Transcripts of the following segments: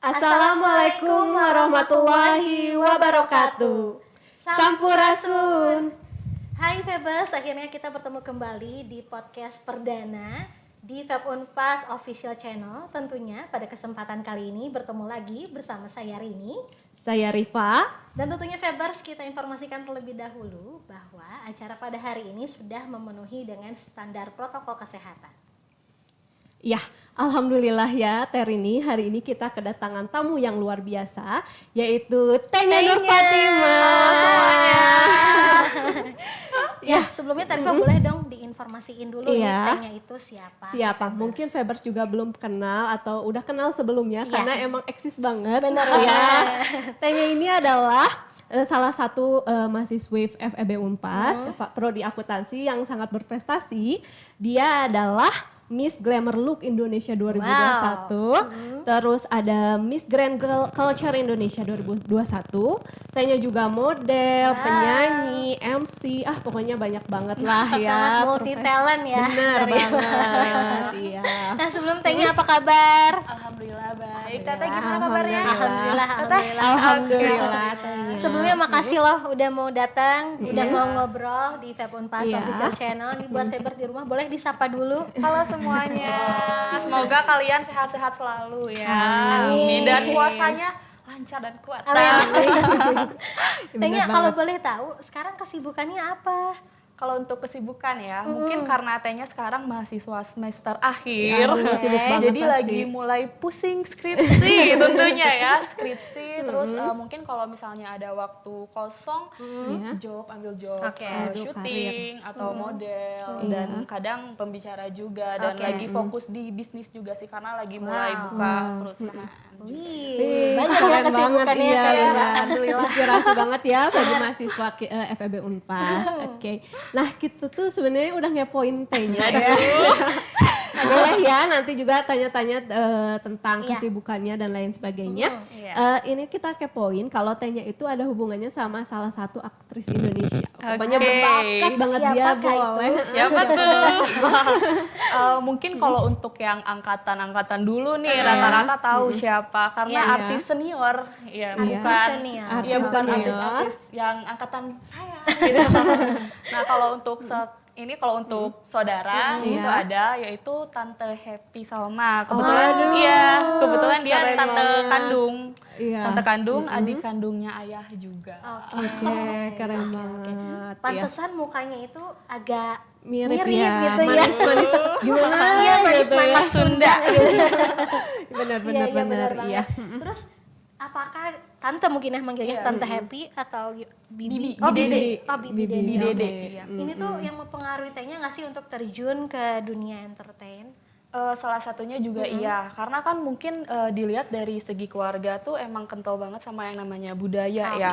Assalamualaikum warahmatullahi wabarakatuh. Sampurasun. Hai Febers, akhirnya kita bertemu kembali di podcast perdana di Feb Unpas Official Channel. Tentunya pada kesempatan kali ini bertemu lagi bersama saya Rini. Saya Rifa. Dan tentunya Febers, kita informasikan terlebih dahulu bahwa acara pada hari ini sudah memenuhi dengan standar protokol kesehatan. Ya, alhamdulillah ya Terini, hari ini kita kedatangan tamu yang luar biasa, yaitu Tenya Nur Fatimah semuanya. Ya, sebelumnya Tarifa boleh dong diinformasiin dulu nih Tenya itu siapa? Siapa? Febers. Mungkin Febers juga belum kenal atau udah kenal sebelumnya karena emang eksis banget. Bener ya. Tenya ini adalah salah satu mahasiswi FEB Unpas, prodi akuntansi yang sangat berprestasi. Dia adalah Miss Glamour Look Indonesia 2021, terus ada Miss Grand Culture Indonesia 2021, Tanya juga model, penyanyi, MC, pokoknya banyak banget lah ya. Sangat multi talent ya. Benar banget, iya. Nah sebelum Tanya apa kabar? Alhamdulillah baik. Teteh gimana kabarnya? Alhamdulillah. Tanya. Sebelumnya makasih loh udah mau datang, udah mau ngobrol di Feb Unpas Official Channel. Nih buat Febers di rumah boleh disapa dulu. Halo semuanya. Semoga kalian sehat-sehat selalu ya. Amin. Dan puasanya lancar dan kuat. Tanya kalau boleh tahu sekarang kesibukannya apa? Kalau untuk kesibukan ya, mungkin karena Tenya sekarang mahasiswa semester akhir, sibuk banget jadi pasti. lagi mulai pusing skripsi tentunya ya, skripsi. Terus mungkin kalau misalnya ada waktu kosong, ambil job, Oke. syuting atau model, dan kadang pembicara juga, dan lagi fokus di bisnis juga sih, karena lagi mulai buka perusahaan. Wih, banyak ya Keren kesibukannya iya, Tanya. benar. Alhamdulillah. Inspirasi banget ya bagi mahasiswa FEB Unpas. Oke. Nah, kita tuh sebenarnya udah ngepoin Tanya ya. Boleh ya nanti juga tanya-tanya tentang kesibukannya dan lain sebagainya. Ini kita kepoin kalau Tanya itu ada hubungannya sama salah satu aktris Indonesia. Pokoknya berbakat banget dia, Siapakah itu? boleh. Siapa tuh? Mungkin kalau untuk yang angkatan-angkatan dulu nih rata-rata tahu siapa, karena artis senior, ya bukan, senior. ya bukan senior. artis-artis yang angkatan saya. Gitu. Nah kalau untuk kalau untuk saudara itu ada, yaitu Tante Happy Salma. Kebetulan kebetulan dia tante kandung. Tante kandung, adik kandungnya ayah juga. Oke, keren banget. Pantesan mukanya itu agak Mirip gitu ya. Manis-manis gimana Iya, gitu ya. manis Sunda. Benar-benar Iya, benar iya. banget. Terus apakah Tante mungkin manggilnya Tante Happy atau Bibi? Bibi Dede. Oh, Bibi Dede. Bibi Dede. Oke. Ini tuh yang mempengaruhi Tanya nggak sih untuk terjun ke dunia entertain? Salah satunya juga iya, karena kan mungkin dilihat dari segi keluarga tuh emang kental banget sama yang namanya budaya ya.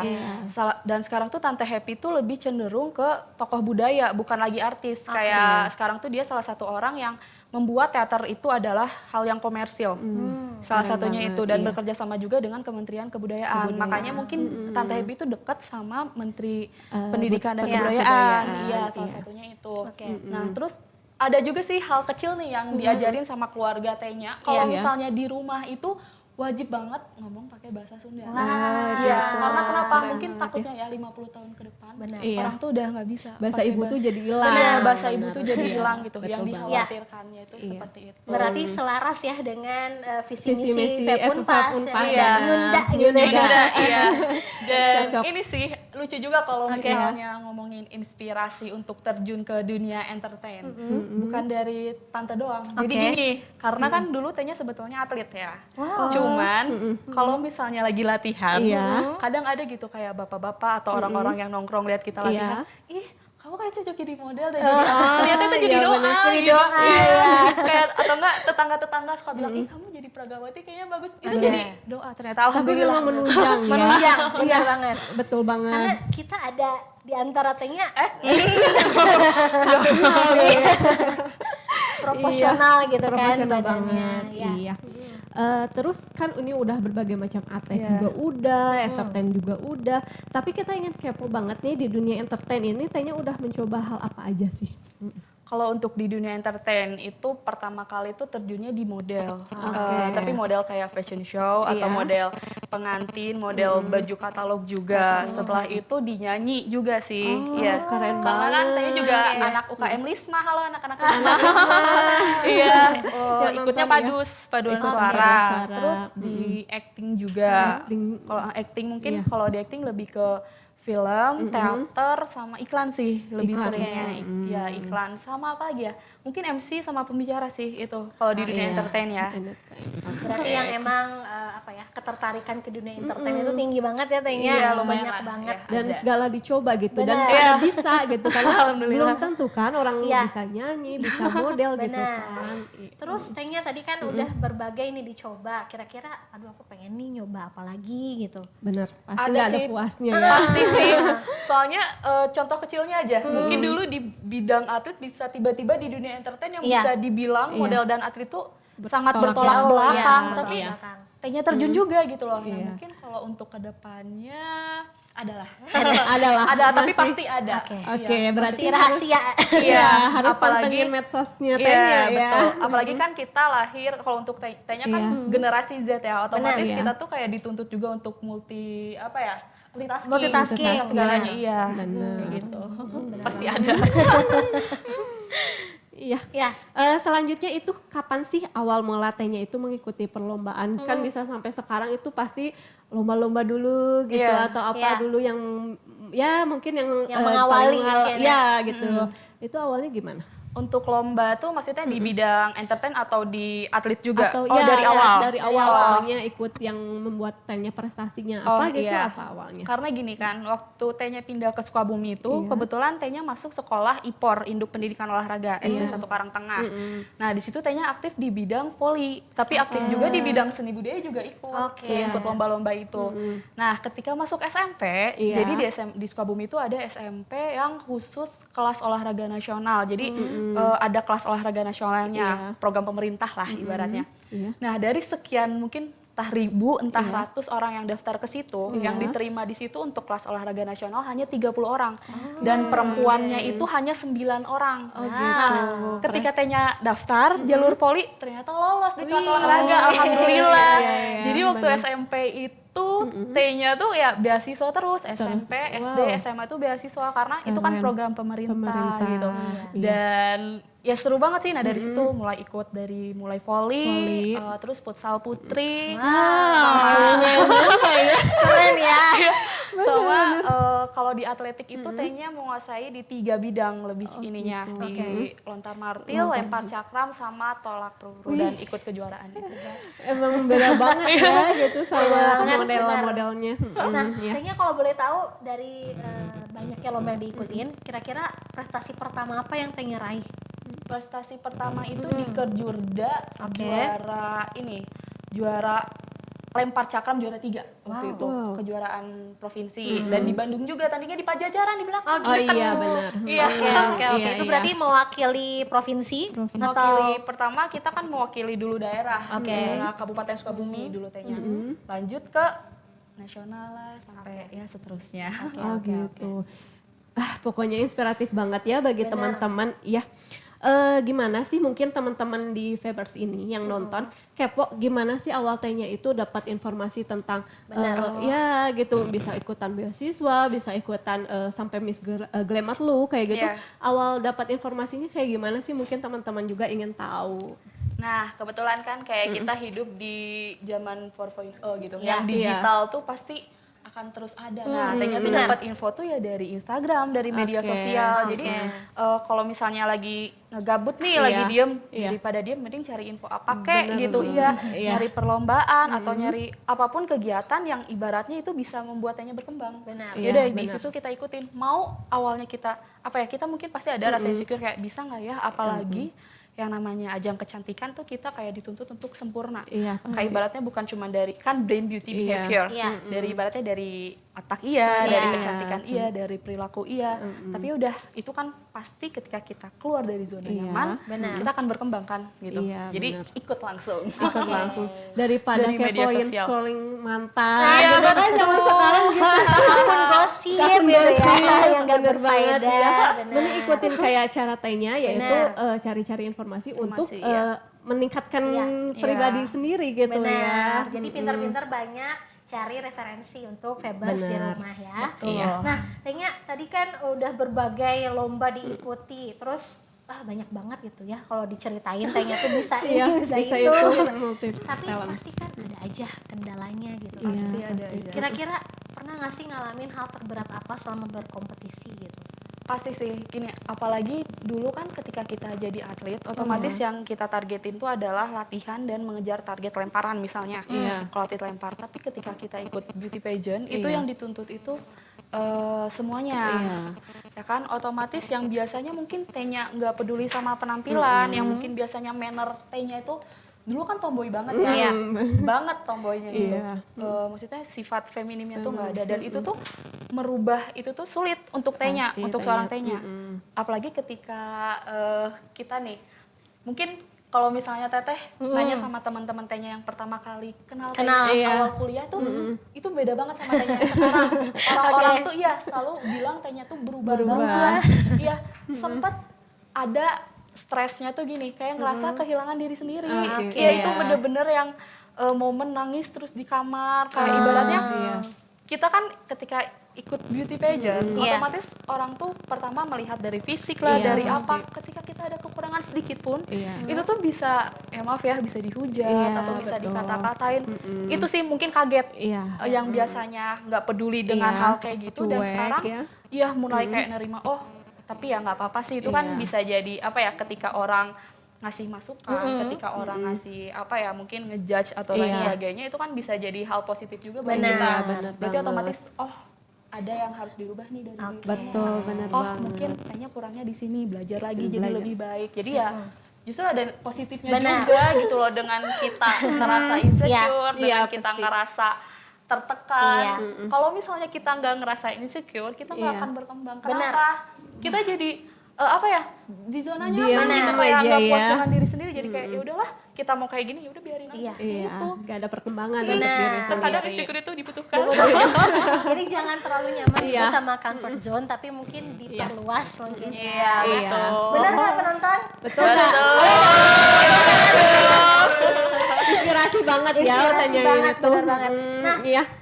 Dan sekarang tuh Tante Happy tuh lebih cenderung ke tokoh budaya, bukan lagi artis. Kayak sekarang tuh dia salah satu orang yang membuat teater itu adalah hal yang komersil. Salah satunya itu, dan bekerja sama juga dengan Kementerian Kebudayaan. Makanya mungkin Tante Happy itu dekat sama Menteri Pendidikan dan Kebudayaan. Iya, salah satunya itu. Nah, terus ada juga sih hal kecil nih yang diajarin sama keluarga Tenya. Kalau misalnya di rumah itu wajib banget ngomong pakai bahasa Sunda. Karena kenapa? Mungkin takutnya ya 50 tahun ke depan orang tuh udah nggak bisa. Bahasa ibu tuh jadi hilang. Benar, bahasa ibu tuh jadi hilang gitu. Yang dikhawatirkannya itu seperti itu. Berarti selaras ya dengan visi Visi misi misi Feb Unpas. ya. Nyunda gitu. Iya. Dan Cocok. ini sih lucu juga kalau misalnya ngomongin inspirasi untuk terjun ke dunia entertain. Bukan dari tante doang. Jadi gini, karena kan dulu Tanya sebetulnya atlet ya. Cuman kalau misalnya lagi latihan, kadang ada gitu kayak bapak-bapak atau orang-orang yang nongkrong lihat kita latihan. Ih, kamu kayak cocok jadi model dan jadi ternyata itu jadi iya, doa bener. Jadi gitu. doa, Iya. Kayak atau enggak tetangga-tetangga suka bilang, ih kamu jadi Pragawati kayaknya bagus. Itu jadi doa ternyata, Tapi alhamdulillah. memang menunjang ya. menunjang, benar Iya, banget. betul banget. Karena kita ada di antara tehnya proporsional gitu kan Proporsional badannya. banget. Ya. Iya. Terus kan ini udah berbagai macam atlet Iya. juga udah, entertain juga udah. Tapi kita ingin kepo banget nih di dunia entertain ini, Tanya udah mencoba hal apa aja sih? Kalau untuk di dunia entertain itu pertama kali itu terjunnya di model. Oke. Tapi model kayak fashion show atau Iya. model pengantin, model baju katalog juga. Setelah itu dinyanyi juga sih. Iya. keren Karena kan banget. saya juga anak UKM Lisma, halo anak-anak Lisma. Iya, Yang ikutnya nonton ya? paduan Ikut suara. paduan suara. Terus di acting juga. Acting. Kalau acting mungkin Iya. kalau di acting lebih ke film, teater, sama iklan sih lebih Iklan, seringnya. Ya iklan sama apa lagi ya? Mungkin MC sama pembicara sih itu kalau di dunia Iya, entertain ya. entertain. Berarti yang emang apa ya ketertarikan ke dunia entertain itu tinggi banget ya tehnya. Iya, lumayan banyak lah, banget. ya. Dan Ada. segala dicoba gitu dan Benar. pada bisa gitu karena Alhamdulillah. belum tentu kan orang Iya. bisa nyanyi, bisa model gitu Benar. kan. Terus tehnya tadi kan udah berbagai nih dicoba. Kira-kira aduh aku pengen nih nyoba apa lagi gitu. Bener, pasti Ada nggak ada sih. puasnya ya. Pasti sih. Soalnya contoh kecilnya aja. Mungkin dulu di bidang atlet bisa tiba-tiba di dunia entertain yang Iya. bisa dibilang Iya. model dan atlet itu sangat Bertolak bertolak belakang. belakang, Iya, tapi bertolak belakang. tehnya terjun juga gitu loh. Nah, Iya. mungkin kalau untuk kedepannya adalah Adalah. ada tapi masih. pasti ada. Oke. Oke, Iya. berarti Masih rahasia. Iya, harus apalagi- pantengin medsosnya Iya, Tanya ya. betul. Apalagi kan kita lahir kalau untuk tehnya kan Iya. generasi Z ya, otomatis Benar, iya. kita tuh kayak dituntut juga untuk multi apa ya? Multitasking. Multitasking, Segalanya benar. iya. Benar. Kayak gitu. Pasti ada. Iya. Ya. Selanjutnya itu kapan sih awal mula Tanya itu mengikuti perlombaan? Kan bisa sampai sekarang itu pasti lomba-lomba dulu gitu Iya. atau apa Iya. dulu yang ya mungkin yang mengawali paling mungkin ya gitu. Itu awalnya gimana? Untuk lomba tuh maksudnya di bidang entertain atau di atlet juga? Atau Oh, ya, dari ya, awal. dari awal Oh. pokoknya ikut yang membuat Tanya prestasinya apa gitu iya. apa awalnya? Karena gini kan, waktu Tanya pindah ke Sukabumi itu, Iya. kebetulan Tanya masuk sekolah IPOR, Induk Pendidikan Olahraga, SD 1 Karangtengah. Nah, di situ Tanya aktif di bidang voli, tapi aktif juga di bidang seni budaya juga ikut. Oke. Ikut lomba-lomba itu. Nah, ketika masuk SMP, Iya. jadi di Sukabumi itu ada SMP yang khusus kelas olahraga nasional. Jadi ada kelas olahraga nasionalnya, program pemerintah lah ibaratnya. Iya. Nah, dari sekian mungkin entah ribu, entah ratus orang yang daftar ke situ, yang diterima di situ untuk kelas olahraga nasional hanya 30 orang. Dan perempuannya itu hanya 9 orang. Nah, ketika Tanya daftar jalur voli, ternyata lolos di kelas olahraga, alhamdulillah. Jadi waktu SMP itu T-nya tuh ya beasiswa terus, SMP, SD, SMA tuh beasiswa karena itu kan Keren. program pemerintah gitu. Iya. Dan ya seru banget sih. Nah dari situ mulai ikut dari mulai Voli. voli, terus futsal putri, Keren ya. sama kalau di atletik itu T-nya menguasai di 3 bidang lebih ininya di lontar martil, lempar cakram, sama tolak peluru dan ikut kejuaraan itu. Emang beda banget ya gitu sama Banget, model-modelnya. Nah, Iya. kayaknya kalau boleh tahu dari banyaknya lomba yang diikutin, kira-kira prestasi pertama apa yang Tanya raih? Prestasi pertama itu di Kejurda, Oke. juara lempar cakram juara 3 waktu itu, Wow. kejuaraan provinsi. Dan di Bandung juga tandingnya di Pajajaran di belakang. Oh iya benar. Iya. Oke. Iya, Itu iya. berarti mewakili provinsi atau Mewakili pertama kita kan mewakili dulu daerah, Oke. daerah Kabupaten Sukabumi dulu tehnya. Lanjut ke nasional lah sampai ya seterusnya. Oh gitu. Pokoknya inspiratif banget ya bagi teman-teman. Ya, gimana sih mungkin teman-teman di Febers ini yang nonton kepo gimana sih awal Tanya itu dapat informasi tentang ya gitu bisa ikutan beasiswa, bisa ikutan sampai Miss Glamour Look kayak gitu. Iya. Awal dapat informasinya kayak gimana sih mungkin teman-teman juga ingin tahu. Nah, kebetulan kan kayak kita hidup di zaman 4.0 gitu. Iya. Yang digital tuh pasti akan terus ada. Nah, Tenya tuh dapat info tuh ya dari Instagram, dari media sosial. Jadi kalau misalnya lagi ngegabut nih, lagi diem, daripada diem mending cari info apa kek gitu. Nyari perlombaan atau nyari apapun kegiatan yang ibaratnya itu bisa membuat Tenya berkembang. Benar. Yaudah di situ kita ikutin. Mau awalnya kita kita mungkin pasti ada rasa insecure kayak bisa nggak ya, apalagi yang namanya ajang kecantikan tuh kita kayak dituntut untuk sempurna. Kayak ibaratnya bukan cuma dari kan brain beauty behavior, dari ibaratnya dari otak dari kecantikan dari perilaku tapi udah itu kan pasti ketika kita keluar dari zona nyaman, kita akan berkembang kan gitu. Jadi ikut langsung. Daripada Dari media kepoin sosial. scrolling mantan gitu kan zaman sekarang gitu. Akun gosip gitu ya, yang gak berfaedah. Mending ikutin kayak cara Tenya, yaitu cari-cari informasi untuk meningkatkan pribadi sendiri gitu ya. Jadi pintar-pintar banyak cari referensi untuk Febers di rumah ya. Nah, Tenya tadi kan udah berbagai lomba diikuti, terus banyak banget gitu ya kalau diceritain Tenya tuh bisa ini, bisa itu. Tapi pasti kan ada aja kendalanya gitu. Pasti ada. Kira-kira pernah nggak sih ngalamin hal terberat apa selama berkompetisi gitu? Pasti sih, gini, apalagi dulu kan ketika kita jadi atlet, otomatis yang kita targetin itu adalah latihan dan mengejar target lemparan misalnya. Kalau atlet lempar, tapi ketika kita ikut beauty pageant, itu yang dituntut itu semuanya. Ya kan, otomatis yang biasanya mungkin Tenya nggak peduli sama penampilan, yang mungkin biasanya manner Tenya itu dulu kan tomboy banget ya, banget tomboynya gitu. Maksudnya sifat feminimnya tuh nggak ada, dan itu tuh merubah itu tuh sulit untuk Tenya, untuk seorang Tenya. Apalagi ketika kita nih, mungkin kalau misalnya Teteh nanya sama teman-teman Tenya yang pertama kali kenal Tenya awal kuliah tuh, itu beda banget sama Tenya yang sekarang. Orang-orang tuh selalu bilang Tenya tuh berubah banget. Sempet ada stresnya tuh gini, kayak ngerasa kehilangan diri sendiri. Itu bener-bener yang momen nangis terus di kamar, kayak ibaratnya kita kan ketika ikut beauty pageant, otomatis orang tuh pertama melihat dari fisik lah, dari apa. Ketika kita ada kekurangan sedikit pun, itu tuh bisa, maaf ya, bisa dihujat atau bisa dikata-katain. Itu sih mungkin kaget, yang biasanya nggak peduli dengan hal kayak gitu, dan sekarang mulai kayak nerima, tapi ya nggak apa-apa sih, itu kan bisa jadi ketika orang ngasih masukan, ketika orang ngasih mungkin ngejudge atau lain sebagainya, itu kan bisa jadi hal positif juga bagi kita. Berarti otomatis ada yang harus dirubah nih dari diri. Betul, benar banget. Mungkin kayaknya kurangnya di sini, belajar lagi jadi lebih baik. Jadi justru ada positifnya juga gitu loh, dengan kita ngerasa insecure, dengan kita ngerasa tertekan. Kalau misalnya kita nggak ngerasa insecure, kita nggak akan berkembang. Kenapa? Kita jadi di zona nyaman gitu, kayak nggak puas dengan diri sendiri, jadi kayak ya udahlah, kita mau kayak gini ya udah biarin aja. Gak ada perkembangan untuk diri sendiri. Terkadang insecure itu dibutuhkan. Jadi jangan terlalu nyaman juga sama comfort zone, tapi mungkin diperluas mungkin. Betul. Benar nggak penonton? Betul. Inspirasi banget ya Tanya ini tuh. Benar banget. Nah,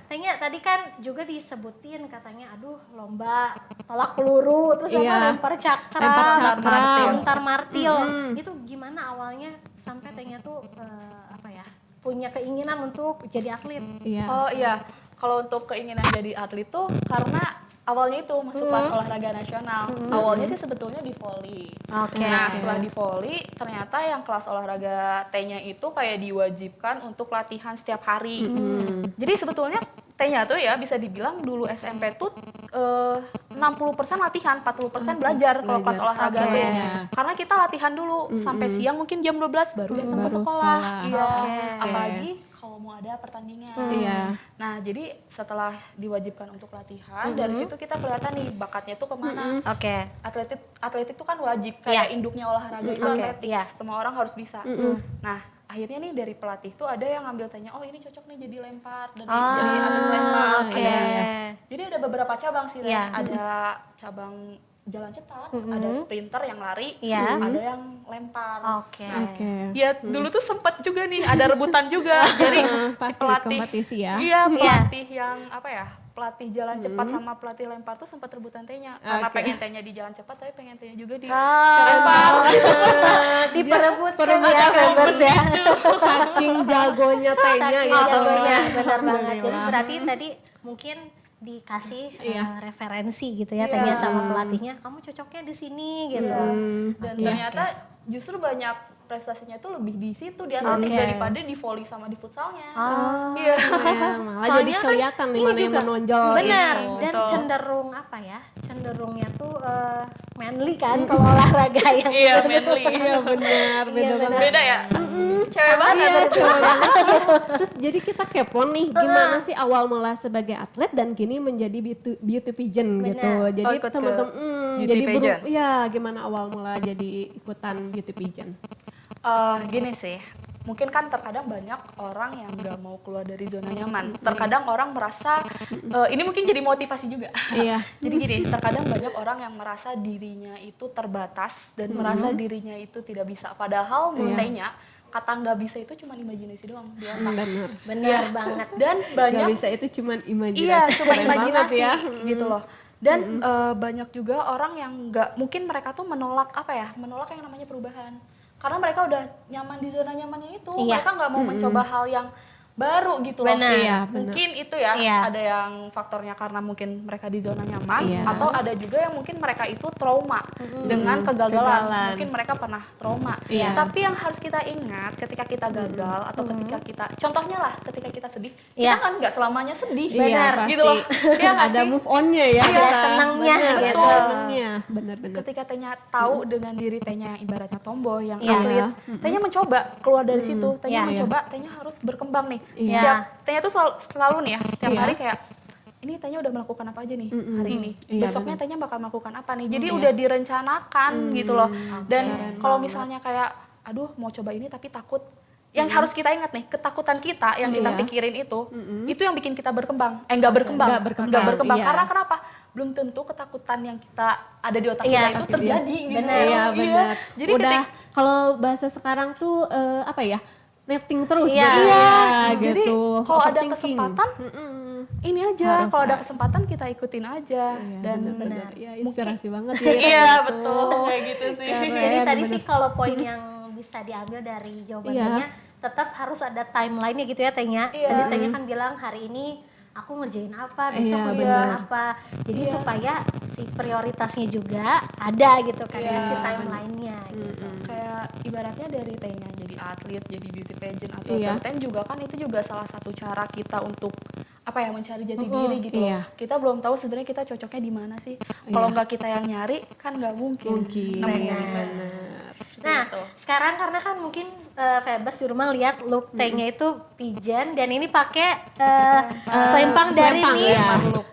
Tanya tadi kan juga disebutin katanya, aduh lomba tolak peluru, terus lempar cakram, lontar martil. Itu gimana awalnya sampai Tanya tuh punya keinginan untuk jadi atlet? Kalau untuk keinginan jadi atlet tuh karena awalnya itu masuk kelas olahraga nasional. Awalnya sih sebetulnya di voli. Nah, setelah di voli, ternyata yang kelas olahraga T-nya itu kayak diwajibkan untuk latihan setiap hari. Jadi sebetulnya T-nya tuh bisa dibilang dulu SMP tuh 60% latihan, 40% belajar kalau kelas olahraga tuh. Karena kita latihan dulu sampai siang, mungkin jam 12 baru datang ke sekolah. Apalagi kalau mau ada pertandingan. Nah, jadi setelah diwajibkan untuk latihan, dari situ kita kelihatan nih bakatnya tuh kemana. Atletik itu kan wajib, kayak induknya olahraga itu atletik. Semua orang harus bisa. Nah, akhirnya nih dari pelatih tuh ada yang ngambil tanya, oh ini cocok nih jadi lempar, dan jadi atlet lempar. Jadi ada beberapa cabang sih, ada cabang jalan cepat, ada sprinter yang lari, ada yang lempar. Ya dulu tuh sempat juga nih ada rebutan juga. Jadi si pelatih kompetisi ya. Pelatih yang pelatih jalan cepat sama pelatih lempar tuh sempat rebutan T-nya. Karena pengen T-nya di jalan cepat, tapi pengen T-nya juga di lempar. Diperebutkan ya Febers ya. Saking jagonya T-nya gitu. Benar banget. Jadi berarti tadi mungkin dikasih referensi gitu ya tanya sama pelatihnya, kamu cocoknya di sini gitu. Dan ternyata justru banyak prestasinya itu lebih di situ di atletik daripada di volley sama di futsalnya. Iya. Malah Soalnya jadi kan kelihatan nih ini mana yang juga menonjol. benar gitu. dan cenderung apa ya, cenderungnya tuh manly kan kalau olahraga yang Iya, manly. Iya benar, beda banget. Beda ya? Cewek banget. Iya, cewek banget. Terus jadi kita kepo nih, gimana sih awal mula sebagai atlet dan kini menjadi beauty pageant gitu. Jadi ikut ke teman-teman beauty jadi pageant. ya gimana awal mula jadi ikutan beauty pageant. Gini sih, mungkin kan terkadang banyak orang yang nggak mau keluar dari zona nyaman. Terkadang orang merasa, ini mungkin jadi motivasi juga. Iya. Jadi gini, terkadang banyak orang yang merasa dirinya itu terbatas dan merasa dirinya itu tidak bisa. Padahal menurutnya kata nggak bisa itu cuma imajinasi doang di otak. benar banget. Dan Gak banyak bisa itu cuman imajinasi. Iya, cuma Keren imajinasi banget ya. gitu loh. Dan banyak juga orang yang nggak, mungkin mereka tuh menolak menolak yang namanya perubahan. Karena mereka udah nyaman di zona nyamannya itu, mereka nggak mau mencoba hal yang baru gitu loh. Benar. Iya, Mungkin itu ya, ada yang faktornya karena mungkin mereka di zona nyaman, atau ada juga yang mungkin mereka itu trauma dengan kegagalan. Mungkin mereka pernah trauma. Tapi yang harus kita ingat ketika kita gagal atau ketika kita, contohnya lah ketika kita sedih, kita kan nggak selamanya sedih. Benar, gitu loh. Iya nggak Ada sih? move on-nya ya. Ada kita. senangnya Benar, gitu. ada senangnya. Benar-benar. Ketika Tenya tahu dengan diri Tenya ibaratnya tomboy yang atlet, Tenya mencoba keluar dari situ, Tenya mencoba, Tenya harus berkembang nih. Setiap Tenya tuh selalu nih ya, setiap hari kayak ini Tenya udah melakukan apa aja nih hari ini. Besoknya Tenya bakal melakukan apa nih. Jadi udah direncanakan gitu loh. Dan kalau misalnya kayak aduh mau coba ini tapi takut, yang harus kita ingat nih, ketakutan kita yang kita pikirin itu yang bikin kita berkembang. Nggak berkembang. Iya. Karena kenapa? Belum tentu ketakutan yang kita ada di otak kita itu terjadi gitu. Iya, benar. Jadi udah kalau bahasa sekarang tuh apa ya? Netting terus Iya. gitu. Jadi gitu. kalau ada Overthinking. kesempatan ini aja, kalau ada kesempatan kita ikutin aja. Dan benar. Ya, inspirasi banget ya. iya betul kayak gitu sih. Jadi tadi sih kalau poin yang bisa diambil dari jawabannya tetap harus ada timeline-nya gitu ya Tenya. Tadi Tenya kan bilang hari ini aku ngerjain apa, besok ngerjain apa. Jadi supaya si prioritasnya juga ada gitu kan si timeline-nya gitu. Kayak ibaratnya dari Tenya jadi atlet, jadi beauty pageant atau entertain juga kan itu juga salah satu cara kita untuk mencari jati diri gitu loh. Kita belum tahu sebenarnya kita cocoknya di mana sih. Kalau nggak kita yang nyari kan nggak mungkin. Benar. Nah, sekarang karena kan mungkin Febers di rumah lihat look Tenya itu pigeon dan ini pakai selempang dari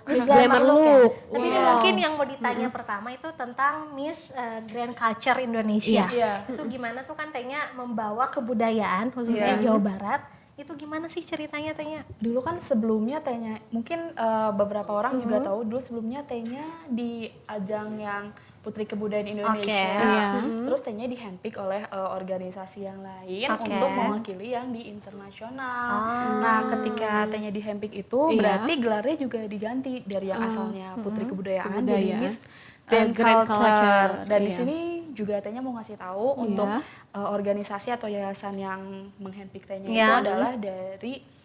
Miss Glamour Look. Look. Tapi ini mungkin yang mau ditanya pertama itu tentang Miss Grand Culture Indonesia. Itu gimana tuh kan Tenya membawa kebudayaan khususnya Jawa Barat. Itu gimana sih ceritanya Tenya? Dulu kan sebelumnya Tenya, mungkin beberapa orang juga tahu dulu sebelumnya Tenya di ajang yang Putri Kebudayaan Indonesia. Terus Tenya di handpick oleh organisasi yang lain untuk mewakili yang di internasional. Nah, ketika Tenya di handpick itu berarti gelarnya juga diganti dari yang asalnya Putri Kebudayaan jadi Miss Grand Culture. Dan di sini juga Tenya mau ngasih tahu untuk organisasi atau yayasan yang menghandpick Tenya itu adalah dari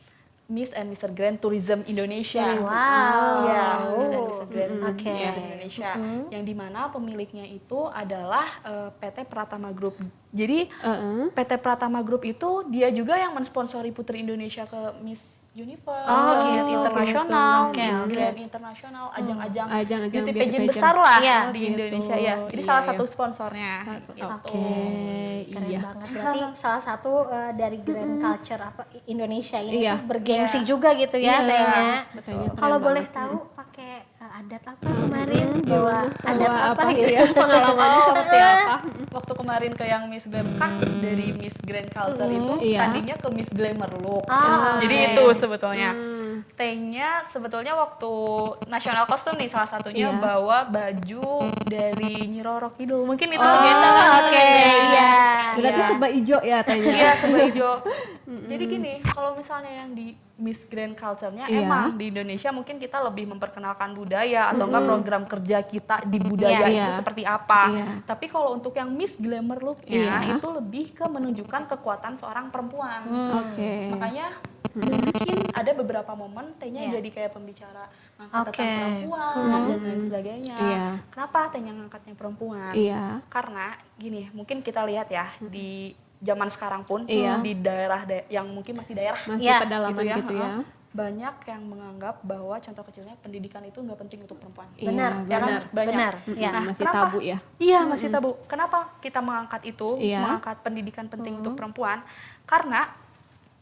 Miss and Mr. Grand Tourism Indonesia. Ya, Miss and Mr. Grand Tourism Indonesia. Yang dimana pemiliknya itu adalah PT Pratama Group. Jadi PT Pratama Group itu dia juga yang mensponsori Putri Indonesia ke Miss Universe, Miss Internasional, Miss Grand Internasional, ajang-ajang beauty pageant besar lah di Indonesia ya. Jadi salah satu sponsornya. Keren banget. Berarti salah satu dari Grand Culture Indonesia ini tuh bergengsi juga gitu ya Tenya. Kalau boleh tahu pakai adat apa kemarin? Bawa adat apa gitu ya? Pengalamannya seperti apa? Waktu kemarin ke yang Miss Glam kan dari Miss Grand Culture itu tadinya ke Miss Glamour Look. Jadi itu sebetulnya. Tenya sebetulnya waktu nasional kostum nih salah satunya bawa baju dari Nyi Roro Kidul. Mungkin itu legenda. Berarti serba ijo ya Tanya. Iya, serba hijau. Jadi gini, kalau misalnya yang di Miss Grand Culture-nya emang di Indonesia mungkin kita lebih memperkenalkan budaya atau enggak program kerja kita di budaya itu seperti apa. Tapi kalau untuk yang Miss Glamour Look-nya itu lebih ke menunjukkan kekuatan seorang perempuan. Makanya mungkin ada beberapa momen Tenya jadi kayak pembicara ngangkat tentang perempuan dan lain sebagainya. Kenapa Tenya ngangkatnya perempuan? Karena gini, mungkin kita lihat ya di zaman sekarang pun di daerah yang mungkin masih daerah pedalaman gitu ya. Banyak yang menganggap bahwa contoh kecilnya pendidikan itu nggak penting untuk perempuan. Benar, Banyak. Nah, masih kenapa? tabu ya. Iya, masih tabu. Kenapa kita mengangkat itu, mengangkat pendidikan penting untuk perempuan? Karena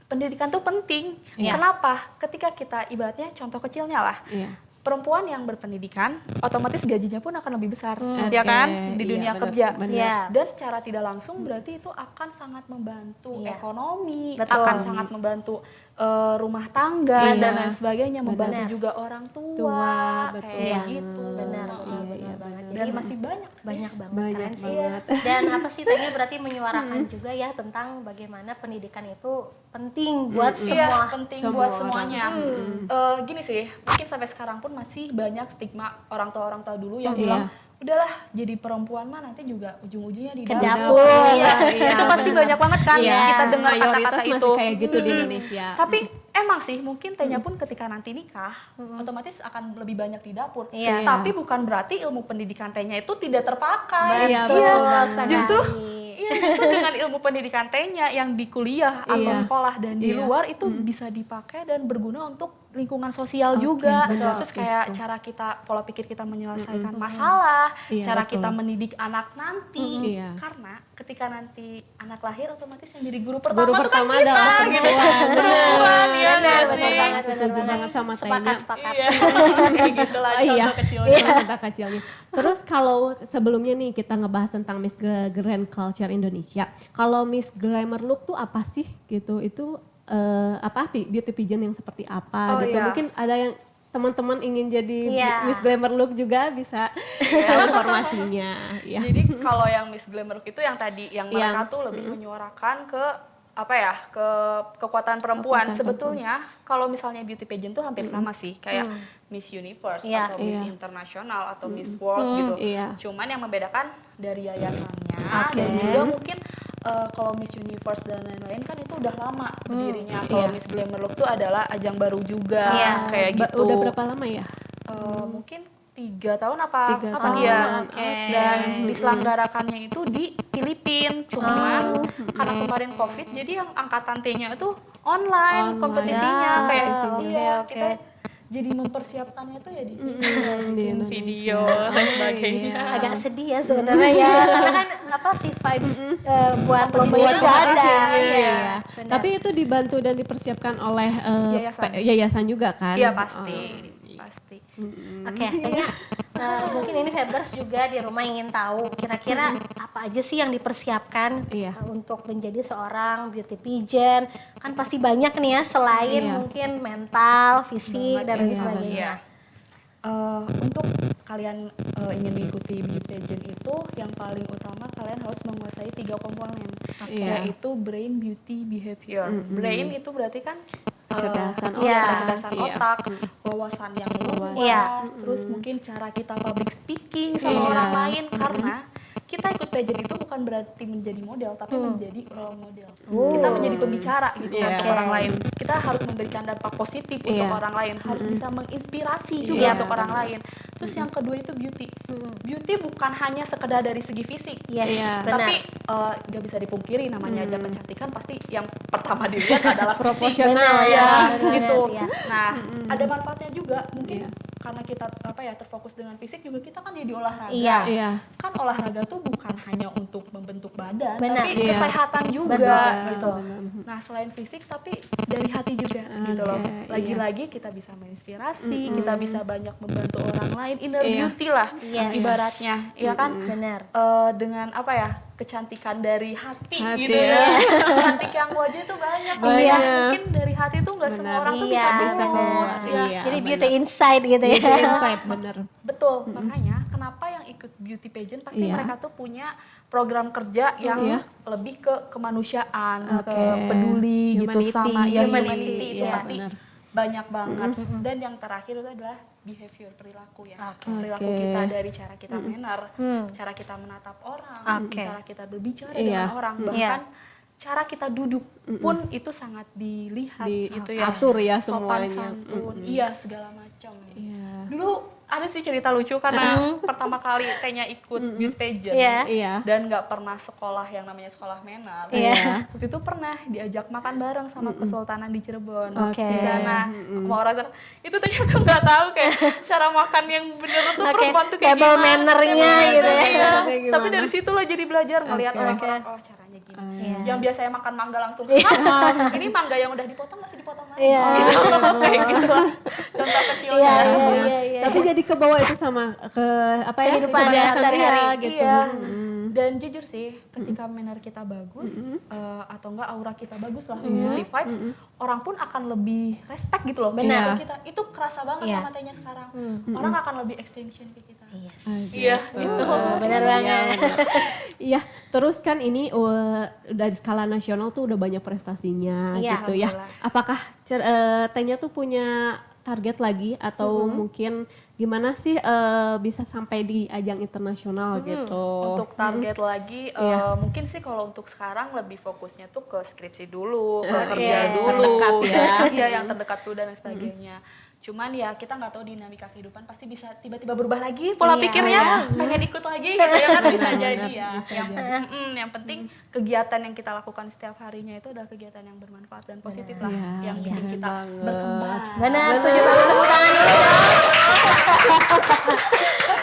pendidikan itu penting. Kenapa? Ketika kita ibaratnya contoh kecilnya lah. Perempuan yang berpendidikan otomatis gajinya pun akan lebih besar, ya kan, di dunia kerja. Dan secara tidak langsung berarti itu akan sangat membantu ekonomi, akan sangat membantu rumah tangga dan lain sebagainya, membantu juga orang tua, kayak gitu. Benar banget. Jadi masih banyak banget kan sih. Dan apa sih Tanya berarti menyuarakan juga ya tentang bagaimana pendidikan itu penting buat semua. Penting buat semuanya. Gini sih, mungkin sampai sekarang pun masih banyak stigma orang tua dulu yang bilang udahlah jadi perempuan mah nanti juga ujung-ujungnya di dapur. Itu pasti banyak banget kan kita dengar kata-kata itu. Masih kayak gitu di Indonesia. Tapi emang sih mungkin Tenya pun ketika nanti nikah otomatis akan lebih banyak di dapur. Tapi bukan berarti ilmu pendidikan Tenya itu tidak terpakai. Justru dengan ilmu pendidikan Tenya yang di kuliah atau sekolah dan di luar itu bisa dipakai dan berguna untuk lingkungan sosial juga. Terus kayak cara kita, pola pikir kita menyelesaikan masalah, cara kita mendidik anak nanti. Karena ketika nanti anak lahir otomatis yang jadi guru pertama itu kan kita gitu. Perempuan, ya nggak sih? Setuju banget sama Tanya. Sepakat. Kayak gitu lah contoh kecilnya. Contoh kecilnya. Terus kalau sebelumnya nih kita ngebahas tentang Miss Grand Culture Indonesia. Kalau Miss Glamour Look tuh apa sih gitu? Itu beauty pageant yang seperti apa gitu. Mungkin ada yang teman-teman ingin jadi Miss Glamour Look juga bisa tahu informasinya. Jadi kalau yang Miss Glamour Look itu yang tadi yang mereka tuh lebih menyuarakan ke ke kekuatan perempuan. Sebetulnya kalau misalnya beauty pageant tuh hampir sama sih kayak Miss Universe atau Miss International atau Miss World gitu. Cuman yang membedakan dari yayasannya dan juga mungkin kalau Miss Universe dan lain-lain kan itu udah lama berdirinya. Kalau Miss Glamour Look tuh adalah ajang baru juga kayak gitu. Udah berapa lama ya? Mungkin 3 tahun apa dia dan diselenggarakannya itu di Filipina. Cuman karena kemarin COVID jadi yang angkatan T-nya itu online kompetisinya kayak kita jadi mempersiapkannya tuh ya di sini bikin video dan sebagainya. Agak sedih ya sebenarnya ya karena kan vibes buat lomba itu ada. Tapi itu dibantu dan dipersiapkan oleh yayasan juga kan? Iya pasti. Oke, Tanya, mungkin ini Febers juga di rumah ingin tahu kira-kira apa aja sih yang dipersiapkan untuk menjadi seorang beauty pageant. Kan pasti banyak nih ya selain mungkin mental, fisik dan lain sebagainya. Untuk kalian ingin mengikuti beauty pageant itu yang paling utama kalian harus menguasai 3 komponen yaitu brain, beauty, behavior. Brain itu berarti kan kecerdasan otak, wawasan yang luas, terus mungkin cara kita public speaking sama orang lain karena kita ikut pageant itu bukan berarti menjadi model tapi menjadi role model. Kita menjadi pembicara gitu untuk orang lain. Kita harus memberikan dampak positif untuk orang lain, harus bisa menginspirasi juga untuk orang lain. Terus yang kedua itu beauty. Beauty bukan hanya sekedar dari segi fisik. Tapi gak bisa dipungkiri namanya aja kecantikan pasti yang pertama dilihat adalah proporsional gitu. Nah, ada manfaatnya juga mungkin karena kita terfokus dengan fisik juga kita kan jadi olahraga. Kan olahraga tuh bukan hanya untuk membentuk badan tapi kesehatan juga gitu. Nah, selain fisik tapi dari hati juga gitu loh. Lagi-lagi kita bisa menginspirasi, kita bisa banyak membantu orang lain, inner beauty lah ibaratnya, ya kan? Benar. Dengan kecantikan dari hati gitu ya. Cantik yang wajah itu banyak. Mungkin dari hati tuh nggak semua orang tuh bisa mulus. Jadi beauty inside gitu ya. Beauty inside, bener. Betul, makanya kenapa yang ikut beauty pageant pasti mereka tuh punya program kerja yang lebih ke kemanusiaan, ke peduli gitu sama humanity itu pasti banyak banget. Dan yang terakhir itu adalah behavior, perilaku ya. Perilaku kita dari cara kita manner, cara kita menatap orang, cara kita berbicara dengan orang, bahkan cara kita duduk pun itu sangat dilihat gitu ya. Atur ya Sopan semuanya. santun, iya segala macam. Iya. Dulu ada sih cerita lucu karena pertama kali Tenya ikut youth pageant Iya. dan nggak pernah sekolah yang namanya sekolah menar. Iya. Waktu itu pernah diajak makan bareng sama Kesultanan di Cirebon. Oke. Di sana sama orang sana. Itu ternyata nggak tahu kayak cara makan yang bener tuh Oke, perempuan tuh kayak table gimana. manner-nya Table gitu ya. manner-nya. Kayak gimana? Tapi dari situ lah jadi belajar ngelihat Oke. orang-orang oh caranya gini. Iya. Yang biasanya makan mangga langsung, "Hah, ini mangga yang udah dipotong masih dipotong lagi." Iya. Gitu. Kayak gitu lah. Contoh kecilnya. Iya. Tapi jadi kebawa itu sama ke apa ya Kehidupan kebiasaan sehari-hari. dia gitu. Iya. Dan jujur sih, ketika manner kita bagus atau enggak aura kita bagus lah, positive vibes, orang pun akan lebih respect gitu loh. Benar. Ke kita. Itu kerasa banget Iya. sama Tenya sekarang. Orang akan lebih extension ke kita. Yes. Iya, gitu. Benar banget. Iya, terus kan ini udah di skala nasional tuh udah banyak prestasinya Iya, gitu ya. alhamdulillah. Apakah Tenya tuh punya target lagi atau mungkin gimana sih bisa sampai di ajang internasional gitu? Untuk target lagi, Iya. mungkin sih kalau untuk sekarang lebih fokusnya tuh ke skripsi dulu, ke Oke. kerja dulu. Terdekat ya. Iya, yang terdekat dulu dan lain sebagainya. Cuman ya kita nggak tahu dinamika kehidupan pasti bisa tiba-tiba berubah lagi pola Iya. pikirnya, pengen ikut lagi gitu ya kan bisa jadi ya. bisa Yang penting kegiatan yang kita lakukan setiap harinya itu adalah kegiatan yang bermanfaat dan positif lah, Iya, yang bikin kita banget. berkembang. Benar, setuju banget, tepuk tangan dulu dong.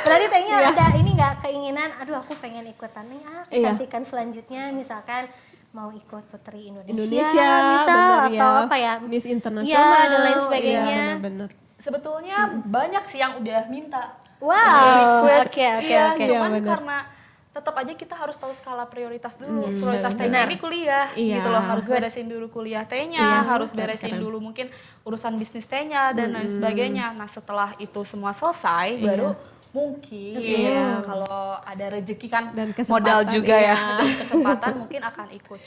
Berarti Tenya ada ini nggak keinginan, aduh aku pengen ikutan nih Iya. kecantikan selanjutnya misalkan mau ikut Putri Indonesia, Indonesia misal bener atau ya. apa ya? Miss Internasional Iya, dan lain sebagainya. Iya, benar-benar. Sebetulnya banyak sih yang udah minta. Wow, Request. oke. Iya, Iya, cuman bener. karena tetap aja kita harus tahu skala prioritas dulu. Prioritas Tenya ini kuliah Iya. gitu loh, harus beresin dulu kuliah Tenya, harus beresin dulu mungkin urusan bisnis Tenya dan lain sebagainya. Nah, setelah itu semua selesai baru mungkin kalau ada rezeki kan Dan kesempatan, modal juga ya, iya. dan kesempatan mungkin akan ikut.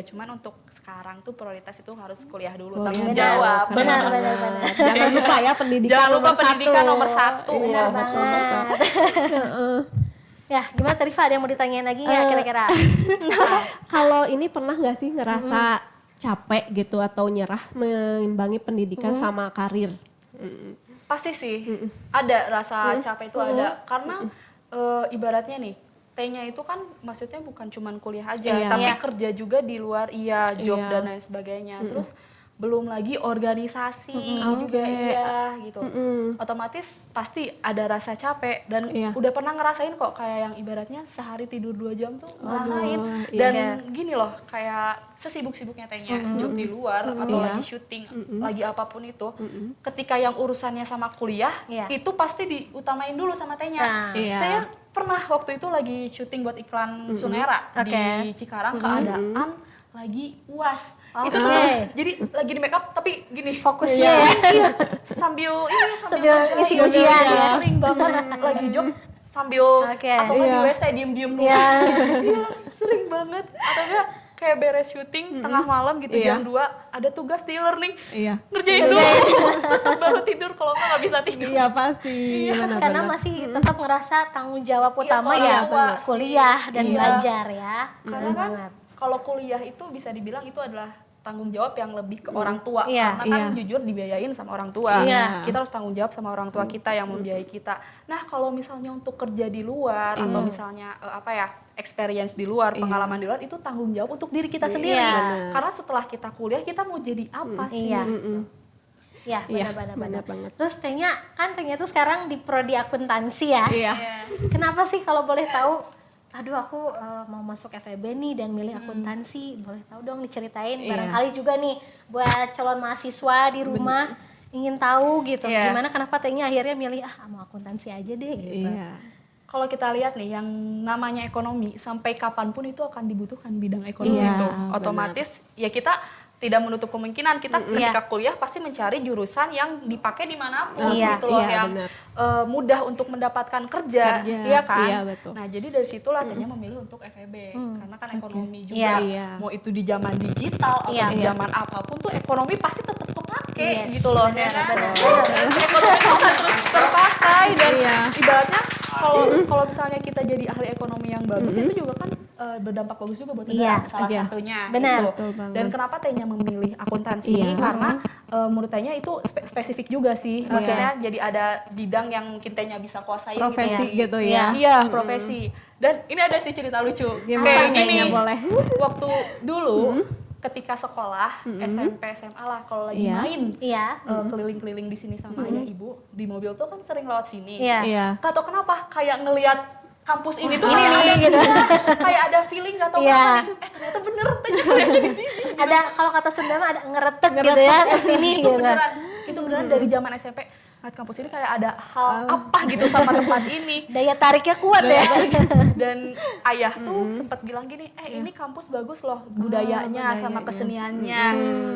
Cuman untuk sekarang tuh prioritas itu harus kuliah dulu, tanggung Kuliah jawab. dulu. Benar. Jangan lupa ya pendidikan Jangan lupa nomor pendidikan satu. nomor satu. Benar banget. Ya, gimana Rifa, ada yang mau ditanyain lagi nggak kira-kira? Kalau ini pernah nggak sih ngerasa capek gitu atau nyerah mengimbangi pendidikan sama karir? Pasti sih, ada rasa capek itu ada. Karena ibaratnya nih, T-nya itu kan maksudnya bukan cuman kuliah aja, Iya. tapi Iya. kerja juga di luar, job Iya. dan lain sebagainya. Terus belum lagi organisasi juga Oke. gitu. Otomatis pasti ada rasa capek dan Iya. udah pernah ngerasain kok kayak yang ibaratnya sehari tidur 2 jam tuh ngerasain. iya. Dan gini loh, kayak sesibuk-sibuknya T-nya job di luar atau Iya. lagi syuting, lagi apapun itu. Ketika yang urusannya sama kuliah, Iya. itu pasti diutamain dulu sama T-nya. Nah. Iya. Saya pernah waktu itu lagi syuting buat iklan Sunera Oke. di Cikarang, keadaan lagi UAS. Oke. Itu tuh jadi lagi di make up tapi gini Fokusnya iya, sambil Sambil ngisi ngerjain. ujian ya. Sering banget lagi job sambil Oke. atau kan di Iya. WC diem-diem dulu. Iya. Iya, sering banget. Atau enggak kayak beres syuting tengah malam gitu Iya. jam 2 ada tugas di e-learning. Iya. Ngerjain dulu. Baru tidur, kalau enggak bisa tidur. Iya pasti. Benar, Karena benar. masih tetap ngerasa tanggung jawab utama kalau ya tua kuliah dan Iya. belajar ya. Karena kan kalau kuliah itu bisa dibilang itu adalah tanggung jawab yang lebih ke orang tua. Iya. Karena kan Iya. jujur dibiayain sama orang tua. Iya. Kita harus tanggung jawab sama orang tua kita yang membiayai kita. Nah, kalau misalnya untuk kerja di luar atau misalnya experience di luar, pengalaman di luar, itu tanggung jawab untuk diri kita sendiri. Iya. Karena setelah kita kuliah kita mau jadi apa sih? Iya. Ya, Iya, benar-benar. benar banget. Terus Tenya tuh sekarang di prodi akuntansi ya. Iya. Kenapa sih kalau boleh tahu? Aduh, aku mau masuk FEB nih dan milih akuntansi. Boleh tahu dong diceritain. Iya. Barangkali juga nih buat calon mahasiswa di rumah ingin tahu gitu. Iya. Gimana kenapa Tenya akhirnya milih mau akuntansi aja deh gitu. Iya. Kalau kita lihat nih yang namanya ekonomi, sampai kapanpun itu akan dibutuhkan bidang ekonomi Iya, itu. benar. Otomatis ya kita tidak menutup kemungkinan kita ketika kuliah pasti mencari jurusan yang dipakai dimanapun Iya, gitu loh, iya, yang benar. mudah untuk mendapatkan kerja, Kerja, iya kan? iya, betul. Nah, jadi dari situlah Tanya memilih untuk FEB karena kan ekonomi juga, Iya. Iya. mau itu di zaman digital atau Iya. di zaman apapun tuh ekonomi pasti tetap kepake Yes, gitu loh, benar, ya kan? benar. Ekonomi itu akan terus terpakai dan Iya. ibaratnya kalau misalnya kita jadi ahli ekonomi yang bagus itu juga kan berdampak bagus juga buat negara, salah satunya. Benar. Gitu. Betul banget. Dan kenapa Tanya memilih akuntansi? Iya. Karena menurut Tanya itu spesifik juga sih. Maksudnya jadi ada bidang yang mungkin Tanya bisa kuasain Profesi gitu. gitu ya. Iya, profesi. Dan ini ada sih cerita lucu. Gimana Kayak Tanya, gini. boleh? Waktu dulu ketika sekolah SMP SMA lah kalau lagi Iya. main Iya. keliling-keliling di sini sama ayah ibu di mobil tuh kan sering lewat sini. Iya. Iya. Gak tau kenapa kayak ngelihat kampus ini tuh ini kayak nih, ada gitu. kayak ada feeling gak tau Iya. kenapa nih. Ternyata bener Tanya kuliahnya di sini. Ada kalau kata Sunda mah ada ngeretek gitu ya ke sini Itu gitu. beneran dari zaman SMP ngeliat kampus ini kayak ada hal apa gitu sama tempat ini. Daya tariknya kuat ya. Dan ayah tuh sempat bilang gini, ini kampus bagus loh budayanya sama keseniannya.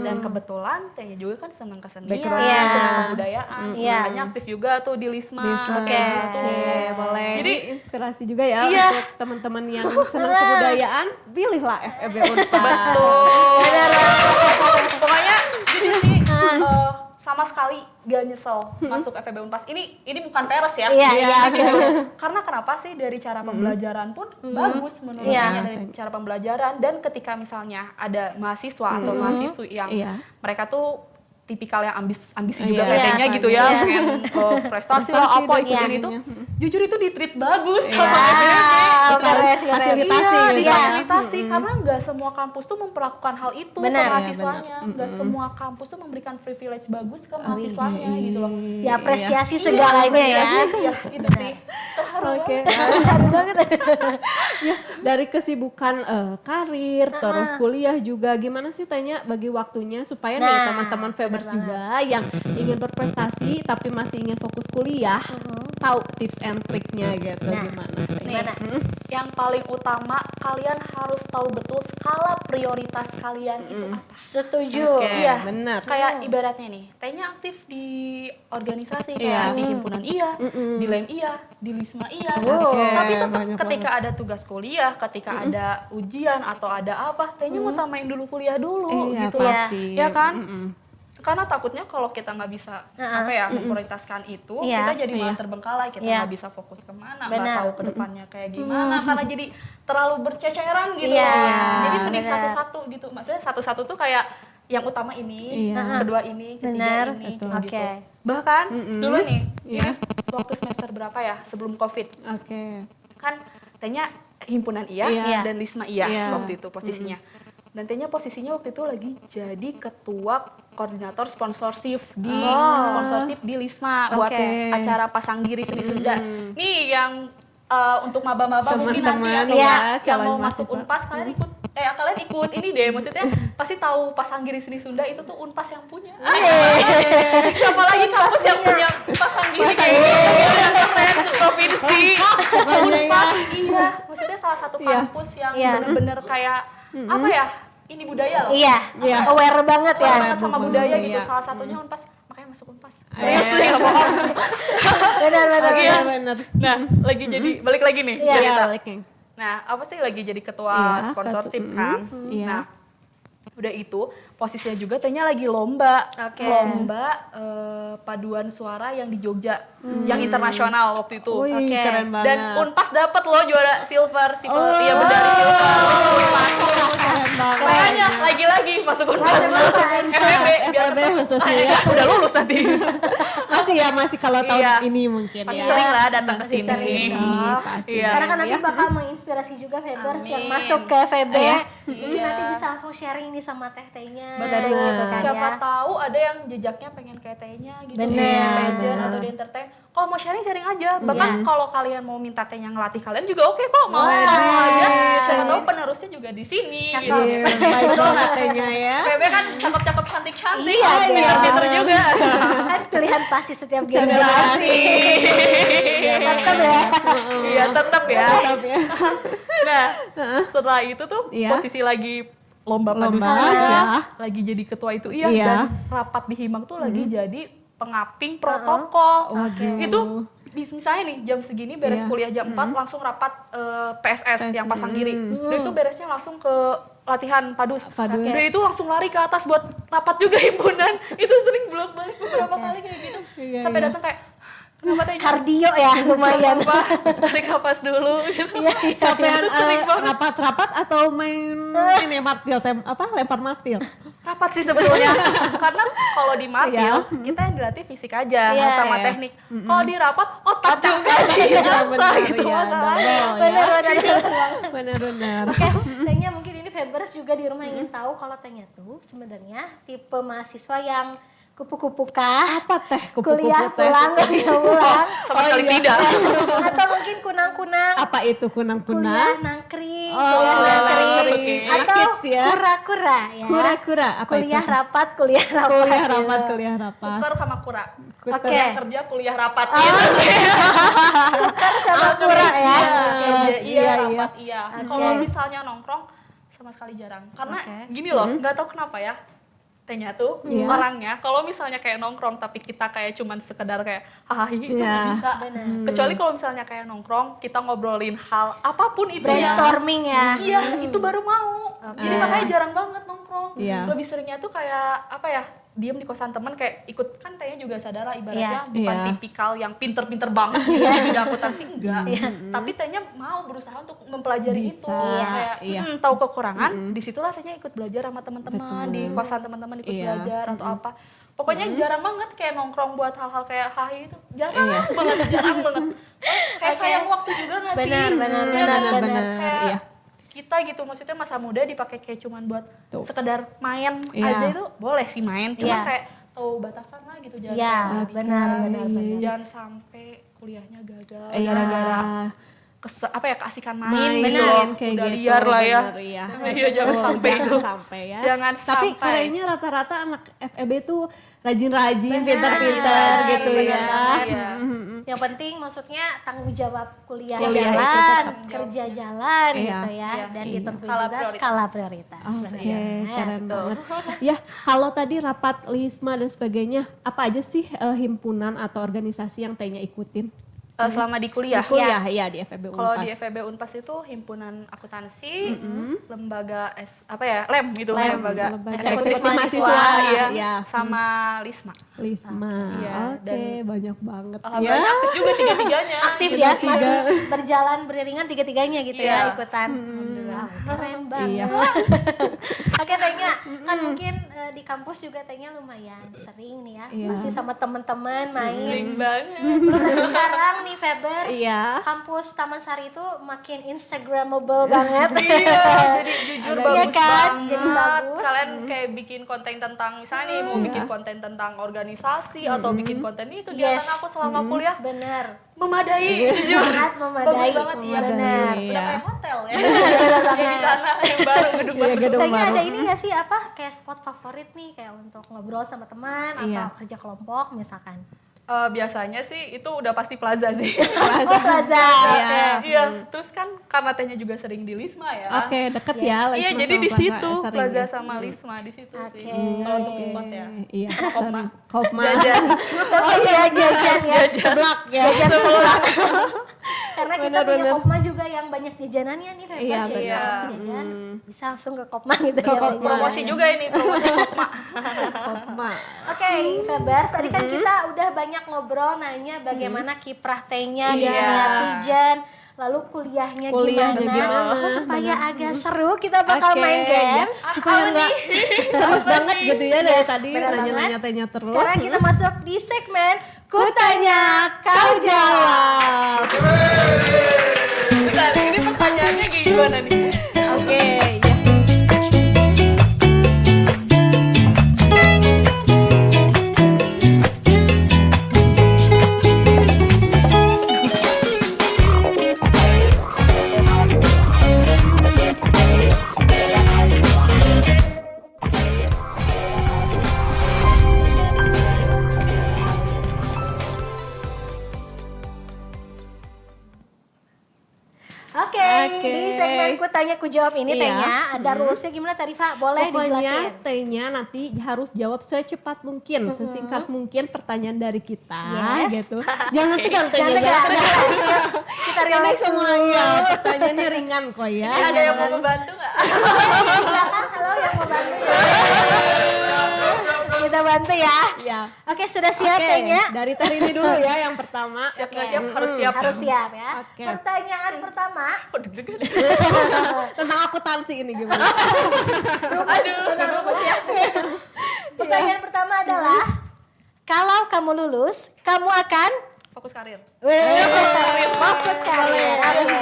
Dan kebetulan Tanya juga kan senang kesenian, Background. senang kebudayaan, Iya. makanya aktif juga tuh di Lisma. Oke. Boleh. Jadi, Jadi inspirasi juga ya iya. untuk teman-teman yang senang kebudayaan, pilihlah FEB Unpad. Betul. Pokoknya jadi sih sama sekali gak nyesel masuk FEB Unpas. Ini bukan peres ya. Iya. Gitu. Karena kenapa sih dari cara pembelajaran pun bagus menurut Iya. saya dari cara pembelajaran, dan ketika misalnya ada mahasiswa atau mahasiswi yang mereka tuh tipikal yang ambisi juga Iya. katanya Iya. gitu ya, Iya. pengen prestasi lah apa dan itu dan itu, jujur itu di treat bagus sama Iya. FEB. Keren. Fasilitasi Iya, gitu. difasilitasi karena nggak semua kampus tuh memperlakukan hal itu Benar. ke mahasiswanya, nggak semua kampus tuh memberikan privilege bagus ke mahasiswanya gitu loh. Diapresiasi segalanya ya. Iya, itu sih. Terharu Oke. banget. Ya, dari kesibukan karir, terus kuliah juga, gimana sih Tanya bagi waktunya supaya nih Nah, teman-teman Febers juga yang ingin berprestasi tapi masih ingin fokus kuliah, tahu tips and triknya gitu gimana? Gimana? Yang paling utama kalian harus tahu betul skala prioritas kalian itu apa. Setuju. Oke, Iya, benar. Kayak ibaratnya nih, Tanya aktif di organisasi Iya. kayak di himpunan iya, di LEM iya, di Lisma iya. Oke, Tapi tetap banyak ketika ada tugas kuliah, ketika ada ujian atau ada apa, Tanya ngutamain dulu kuliah dulu Iya, gitu pasti. ya kan? Karena takutnya kalau kita nggak bisa memprioritaskan itu, Iya. kita jadi malah terbengkalai, kita Iya. nggak bisa fokus kemana, Benar. nggak tahu ke depannya kayak gimana, karena jadi terlalu berceceran gitu. Iya, Jadi mending benar. satu-satu gitu. Maksudnya satu-satu tuh kayak yang utama ini, Iya. kedua ini, ketiga Benar. ini, Betul. gitu. Oke. Bahkan dulu nih, Iya. waktu semester berapa ya sebelum COVID, Oke. kan Tanya himpunan iya, Iya. dan Lisma iya Iya. waktu itu posisinya. Dan Tanya posisinya waktu itu lagi jadi ketua koordinator sponsorship di Lisma buat Oke. acara Pasanggiri Seni Sunda. Nih yang untuk maba-maba mungkin nanti Teman-teman atau ya, yang calon mau masuk mahasiswa. Unpas, kalian ikut ini deh, maksudnya pasti tahu Pasanggiri Seni Sunda itu tuh Unpas yang punya. Siapa lagi kampus yang punya Pasanggiri kayak gitu yang keren provinsi. Unpas iya, maksudnya salah satu kampus yang bener-bener kayak apa ya? Ini budaya loh. Iya. Aware banget ya. Aware banget sama budaya gitu. Iya. Salah satunya Unpas, makanya masuk Unpas. Iya. Serius nih, nggak bohong. Benar. Iya, benar. Nah, lagi jadi balik lagi nih. Iya. Iya, liking. Nah, apa sih lagi jadi ketua Iya, sponsorship ketua- kan? iya. Nah, udah itu posisinya juga Tanya lagi lomba. Oke. Lomba paduan suara yang di Jogja, yang internasional waktu itu. Wih, Oke. keren banget. Dan Unpas dapat loh juara silver, iya medali silver. Unpas. Makanya lagi-lagi masuk Unpas. FEB biar FEB khususnya ya. udah lulus nanti. Masih kalau tahun Iya. ini mungkin Pasti ya. sering lah datang ke Pasti sini. sering. Pasti. Iya. Karena kan nanti bakal menginspirasi juga Febers yang masuk ke FEB. Mungkin nanti bisa langsung sharing nih sama teh-tehnya Betul. gitu kan Siapa ya. tahu ada yang jejaknya pengen kayak Tehnya gitu, Bener. di pageant atau di entertain. Kalau mau sharing aja. Bahkan kalau kalian mau minta Tehnya ngelatih kalian juga oke kok, mau aja. Siapa tahu penerusnya juga di sini. Cakep. Gitu. Iya, baik katanya ya. PB kan cakep-cakep cantik-cantik. Iya, pinter-pinter juga. Kan pilihan pasti setiap generasi. Mantap ya. Iya, tetap ya. Tetap ya. Nah, setelah itu tuh Iya. posisi lagi lomba padu Lomba, suara, iya. lagi jadi ketua itu iya, Iya. dan rapat di Himang tuh lagi jadi pengaping protokol. Itu misalnya nih jam segini beres Iya. kuliah jam 4 langsung rapat PSS yang Pasanggiri. Dan itu beresnya langsung ke latihan padus. Padus. Dan itu langsung lari ke atas buat rapat juga himpunan. Itu sering bolak-balik beberapa kali kayak gitu. Iya, Sampai iya. datang kayak Kenapa Teh? Kardio ya lumayan. Tarik napas dulu gitu. Capean Itu sering banget. rapat-rapat atau main ini martil lempar martil? Rapat sih sebetulnya. Karena kalau di martil kita yang dilatih fisik aja Iya, sama iya. teknik. Kalau di rapat otak juga diasah gitu masalahnya. Benar-benar. Oke, Tehnya mungkin ini Febers juga di rumah ingin tahu kalau Tehnya tuh sebenarnya tipe mahasiswa yang kupu-kupu kah? Apa teh kupu-kupu Kuliah teh? pulang, kuliah pulang. Sama sekali tidak. Atau mungkin kunang-kunang. Apa itu Kuliah kunang-kunang? nangkring, Oh, kuliah nangkring. oke. Atau Kids ya. kura-kura ya. Kura-kura apa Kuliah itu? rapat, kuliah rapat. Kuliah gitu. rapat, kuliah rapat. Tuker sama kura. Oke. Kuliah kerja, kuliah rapat. Tukar sama kura ya. Kerja iya, Iya, rapat iya. Kalau Oke. misalnya nongkrong sama sekali jarang. Karena Oke. gini loh, nggak tahu kenapa ya. Tehnya tuh Iya. orangnya kalau misalnya kayak nongkrong tapi kita kayak cuman sekedar kayak hahaha itu Iya. nggak bisa. Benar. Kecuali kalau misalnya kayak nongkrong kita ngobrolin hal apapun itu ya. Brainstorming ya. Iya, itu baru mau. Jadi makanya jarang banget nongkrong. Iya. Lebih seringnya tuh kayak apa ya? Diem di kosan teman kayak ikut kan Tehnya juga sadar lah ibaratnya bukan Iya. tipikal yang pinter-pinter banget gitu di bidang akuntansi enggak. Tapi Tehnya mau berusaha untuk mempelajari itu. Kayak iya. tahu kekurangan, disitulah Tehnya ikut belajar sama teman-teman di kosan teman-teman ikut Iya. belajar atau apa. Pokoknya jarang banget kayak nongkrong buat hal-hal kayak hahi itu. Jarang banget, jarang banget. Kayak sayang waktu juga nggak sih? Benar, benar, Iya, benar, kan? benar, Kayak iya. kita gitu maksudnya masa muda dipakai kayak cuman buat Tuh. sekedar main Iya. aja itu boleh sih main, cuma Iya. kayak tahu batasan lah gitu jangan Iya, kayak benar, benar, benar. jangan sampai kuliahnya gagal Iya. gara-gara keasikan main, Main gitu loh. kayak Udah gitu, liar lah ya. benar, iya. Iya, jangan Betul, sampai jangan itu. sampai ya. Jangan Tapi sampai. kayaknya rata-rata anak FEB tuh rajin-rajin, pintar-pintar gitu benar ya. banget. Iya. Yang penting maksudnya tanggung jawab kuliah, Kuliah itu jalan, tetap kerja jalan Iya. gitu ya. Iya. Dan Iya. ditentuin Skala juga prioritas. skala prioritas. Oke, Benar. keren banget. Ya, kalau tadi rapat LISMA dan sebagainya, apa aja sih himpunan atau organisasi yang Tehnya ikutin? Selama di kuliah. Kuliah, ya di FEB Kalau Unpas. di FEB Unpas itu himpunan akuntansi, lembaga LEM gitu, lembaga Eksekutif mahasiswa, iya, iya. sama LISMA. LISMA, Iya, oke, dan- banyak banget ya. Alhamdulillah aktif juga tiga-tiganya. Aktif Gitu. ya, masih berjalan beriringan tiga-tiganya gitu Iya. ya ikutan. Wah, keren banget. Iya. Oke Tehnya, kan mungkin di kampus juga Tehnya lumayan sering nih ya, Iya. masih sama teman-teman main. Sering banget. Terus dari sekarang nih Febers, Iya. kampus Taman Sari itu makin instagramable banget. Iya, jadi jujur Iya bagus kan? banget. Jadi bagus. Kalian kayak bikin konten tentang misalnya nih mau bikin konten tentang organisasi atau bikin konten itu di Yes. aku selama kuliah Bener. memadai, jujur. Sangat memadai. Bagus banget, iya Bener. bener. Iya. Udah kayak hotel ya. Yang di sana yang baru gedung Iya, baru. gedung Tehnya baru. ada ini gak sih apa kayak spot favorit nih kayak untuk ngobrol sama teman Iya. atau kerja kelompok misalkan? Biasanya sih itu udah pasti plaza sih. Oh Plaza. Oke. Iya, terus kan karena Tehnya juga sering di Lisma ya. Oke, deket ya. Iya, Lisma jadi sama di Plaza situ sering Plaza ya. sama Lisma di situ sih. Oke. Kalau untuk spot ya. Iya, Kopma. Kopma. Jajan. Oh iya jajan ya. Seblak ya. Jajan seblak. Karena kita punya Bener-bener. Kopma juga yang banyak jajanannya nih Febers. Iya, Jadi bener. kalau jajan bisa langsung ke Kopma gitu ya. Tehnya. Promosi juga ini, promosi Kopma. Kopma. Oke, Febers, tadi kan kita udah banyak ngobrol nanya bagaimana kiprah Tehnya di Iya. dunia Pijen, lalu kuliahnya gimana. Supaya agak seru, kita bakal Oke, main games. supaya nggak serius banget gitu ya dari Yes, tadi benar nanya-nanya banget. tanya terus. Sekarang kita masuk di segmen Kutanya Kau Jawab. Bentar, ini pertanyaannya gimana nih? Oke, ya. Oke, Oke. di segmen Kutanya Ku Jawab ini Iya. Tehnya ada rulesnya gimana tadi Pak? Boleh Pokoknya dijelasin? Tehnya nanti harus jawab secepat mungkin, sesingkat mungkin pertanyaan dari kita Yes. gitu. Jangan tegang Tehnya, Jangan jangan tegang. tegang. Kita Ini relax semuanya pertanyaannya ringan kok ya. Ada yang mau membantu nggak? Halo yang mau bantu. Kita bantu ya. Ya. Iya. Oke, sudah siap Oke, tehnya? dari Terini dulu ya yang pertama. Siap nggak siap? Harus siap. Harus siap ya. Oke. Pertanyaan pertama. Oh, deg-degan. Tentang akuntansi ini gimana? Aduh, siap. Pertanyaan pertama adalah, kalau kamu lulus, kamu akan Fokus karir. fokus karir. Oke.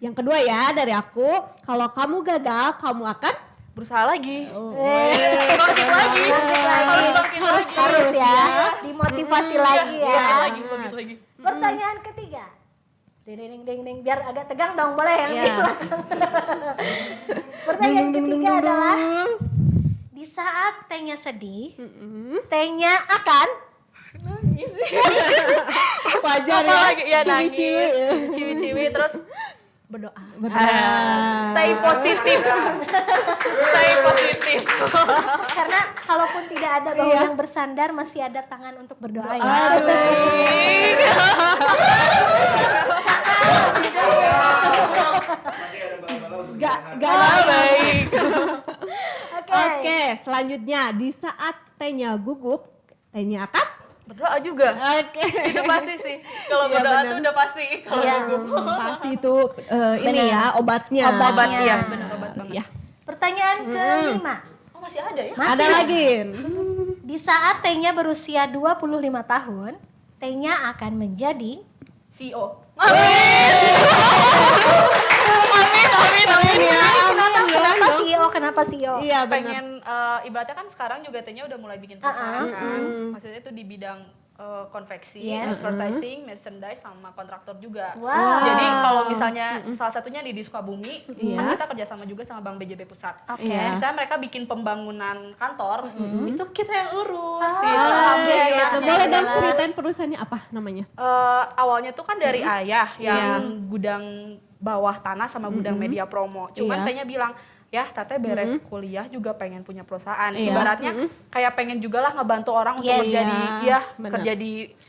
Yang kedua ya dari aku, kalau kamu gagal, kamu akan Berusaha lagi. Bangkit lagi. Harus bangkit lagi. Harus ya, dimotivasi lagi ya. Bangkit lagi. Pertanyaan ketiga. Ding ding ding ding, biar agak tegang dong, boleh yang Iya. di belakang. Pertanyaan ketiga adalah, di saat tehnya sedih, tehnya akan Nangis sih. wajar Apa ya. lagi? Ya nangis. Ciwi-ciwi. Ciwi-ciwi terus berdoa. Benar. Stay positif. Stay positif. karena kalaupun tidak ada bahu yang bersandar, masih ada tangan untuk berdoa ya. Gak Baik. Oke, selanjutnya di saat tehnya gugup, tehnya akan Berdoa juga. Oke. Itu pasti sih. Kalau Iya, berdoa benar. tuh udah pasti. Kalau Iya. gugup. Pasti itu ini ya obatnya. Obat ya, benar obat banget. Ya. Pertanyaan kelima. Oh, masih ada ya? Masih Ada lagi. Di saat tehnya berusia 25 tahun, tehnya akan menjadi CEO. Kenapa CEO? Kenapa CEO? Iya benar. Pengen ibaratnya kan sekarang juga tehnya udah mulai bikin perusahaan kan. Maksudnya itu di bidang konveksi, Yes. advertising, merchandise sama kontraktor juga. Wow. Jadi kalau misalnya salah satunya di Sukabumi, Iya. kan kita kerjasama juga sama Bank BJB Pusat. Oke. Iya. Misalnya mereka bikin pembangunan kantor, itu kita yang urus. Ah, gitu. oke, Alhamdulillah. Gitu. Boleh dong ceritain perusahaannya apa namanya? Awalnya tuh kan dari ayah yang gudang bawah tanah sama gudang media promo. Cuman Iya. tanya bilang, ya teteh beres kuliah juga pengen punya perusahaan. Iya. Ibaratnya kayak pengen juga lah ngebantu orang untuk Yes. menjadi Iya, ya benar. kerja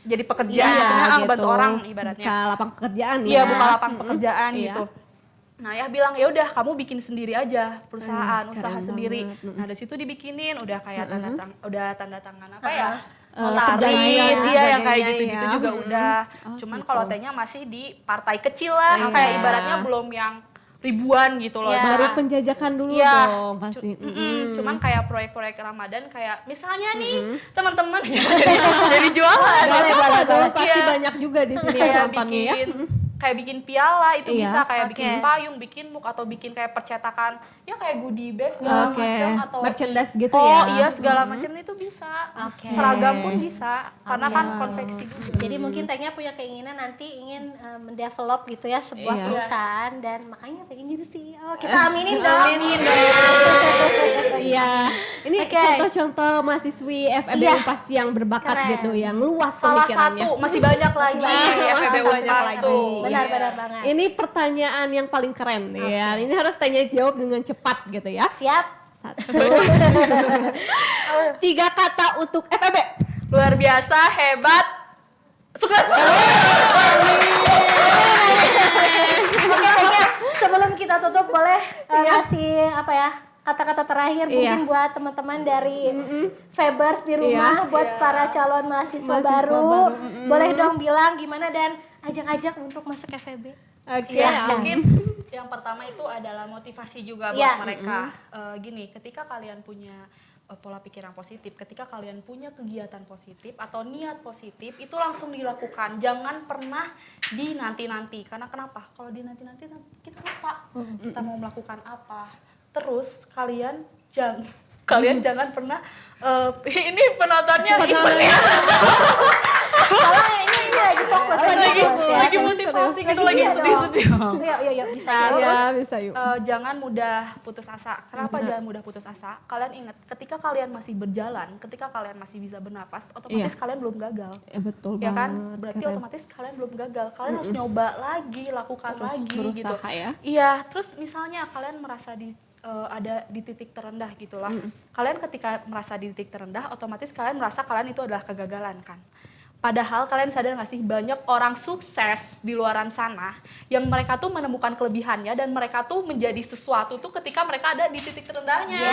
jadi pekerja. Iya, Maksudnya gitu. ngebantu orang ibaratnya. Buka lapang pekerjaan ya. Iya, buka lapangan pekerjaan Iya. gitu. Nah, ya bilang ya udah kamu bikin sendiri aja perusahaan, usaha keren sendiri. banget. Nah, dari situ dibikinin udah kayak tanda tangan apa ya? perjanjian Notaris, dan iya yang kayak sebagainya gitu-gitu ya. juga udah. Cuman kalau tehnya masih di partai kecil lah, kayak ibaratnya belum yang ribuan gitu loh. Iya. Baru penjajakan dulu Iya. dong pasti. Cuman kayak proyek-proyek Ramadan kayak misalnya nih teman-teman jadi jualan. Gak apa-apa dong, pasti Iya. banyak juga di sini Kayak penontonnya ya. kayak bikin piala itu Iya. bisa kayak bikin Oke. payung, bikin muk atau bikin kayak percetakan ya kayak goodie bag segala Oke, macam atau merchandise gitu oh ya. iya segala macam itu bisa. Oke. Seragam pun bisa karena kan konveksi juga. Jadi mungkin tehnya punya keinginan nanti ingin mendevelop gitu ya sebuah Iya. perusahaan dan makanya pengen jadi CEO. Kita aminin dong. Iya. Ini Oke. contoh-contoh mahasiswi FEB Iya. Unpas yang berbakat Keren. gitu, yang luas Salah pemikirannya. satu masih banyak lagi banyak, FEB masih banyak Unpas lagi. tuh. Benar-benar banget. Ini pertanyaan yang paling keren ya. Ini harus tanya jawab dengan cepat gitu ya. Siap? 1. 3 kata untuk FEB. Luar biasa, hebat, sukses. Oke, tehnya sebelum kita tutup boleh kasih apa ya? Kata-kata terakhir Iya. mungkin buat teman-teman dari Febers di rumah, Iya. buat para calon mahasiswa baru. Boleh dong bilang gimana dan ajak-ajak untuk masuk FEB. Oke. Ya, mungkin yang pertama itu adalah motivasi juga buat Iya. mereka. Gini, ketika kalian punya pola pikir yang positif, ketika kalian punya kegiatan positif atau niat positif, itu langsung dilakukan. Jangan pernah dinanti-nanti. Karena kenapa? Kalau dinanti-nanti kita lupa kita mau melakukan apa. Terus kalian jangan pernah ini penontonnya ikut ya. Kalau ini lagi fokus lagi motivasi gitu, lagi sedih-sedih. Yuk, bisa Nah, yuk. terus bisa yuk. jangan mudah putus asa. Kenapa jangan mudah putus asa? Kalian ingat, ketika kalian masih berjalan, ketika kalian masih bisa bernafas, otomatis kalian belum gagal. Ya betul Ya kan? banget. Berarti keren. otomatis kalian belum gagal. Kalian harus nyoba lagi, lakukan Terus lagi berusaha gitu. ya. Iya, terus misalnya kalian merasa ada di titik terendah gitulah. Kalian ketika merasa di titik terendah, otomatis kalian merasa kalian itu adalah kegagalan kan. Padahal kalian sadar nggak sih banyak orang sukses di luaran sana yang mereka tuh menemukan kelebihannya dan mereka tuh menjadi sesuatu tuh ketika mereka ada di titik terendahnya.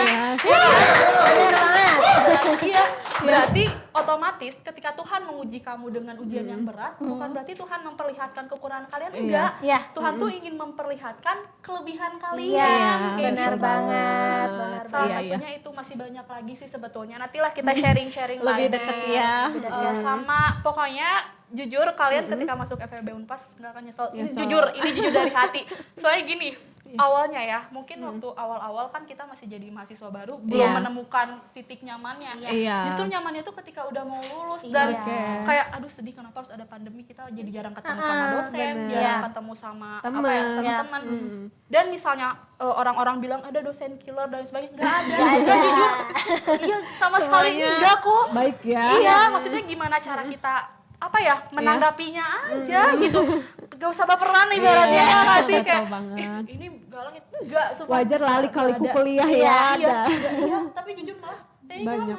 Iya, berarti otomatis ketika Tuhan menguji kamu dengan ujian yang berat, bukan berarti Tuhan memperlihatkan kekurangan kalian, enggak. Tuhan tuh ingin memperlihatkan kelebihan kalian. Benar banget. Salah satunya itu, masih banyak lagi sih sebetulnya. Nantilah kita sharing-sharing Lebih lagi. deket ya. Sama pokoknya jujur kalian ketika masuk FEB Unpas nggak akan nyesel. Ini jujur dari hati. Soalnya gini, awalnya ya, mungkin waktu awal-awal kan kita masih jadi mahasiswa baru, belum menemukan titik nyamannya. Justru nyamannya tuh ketika udah mau lulus dan kayak aduh sedih kenapa harus ada pandemi, kita jadi jarang ketemu sama dosen, jarang ketemu sama teman-teman. Dan misalnya orang-orang bilang ada dosen killer dan sebagainya, nggak ada. Jujur, iya sama sekali enggak kok. Baik ya. Iya, maksudnya gimana cara kita menanggapinya aja gitu. Gak usah baperan ibaratnya nggak sih kayak ini galak enggak, wajar lah liku kuliah ya. Iya, tapi jujur malah banyak.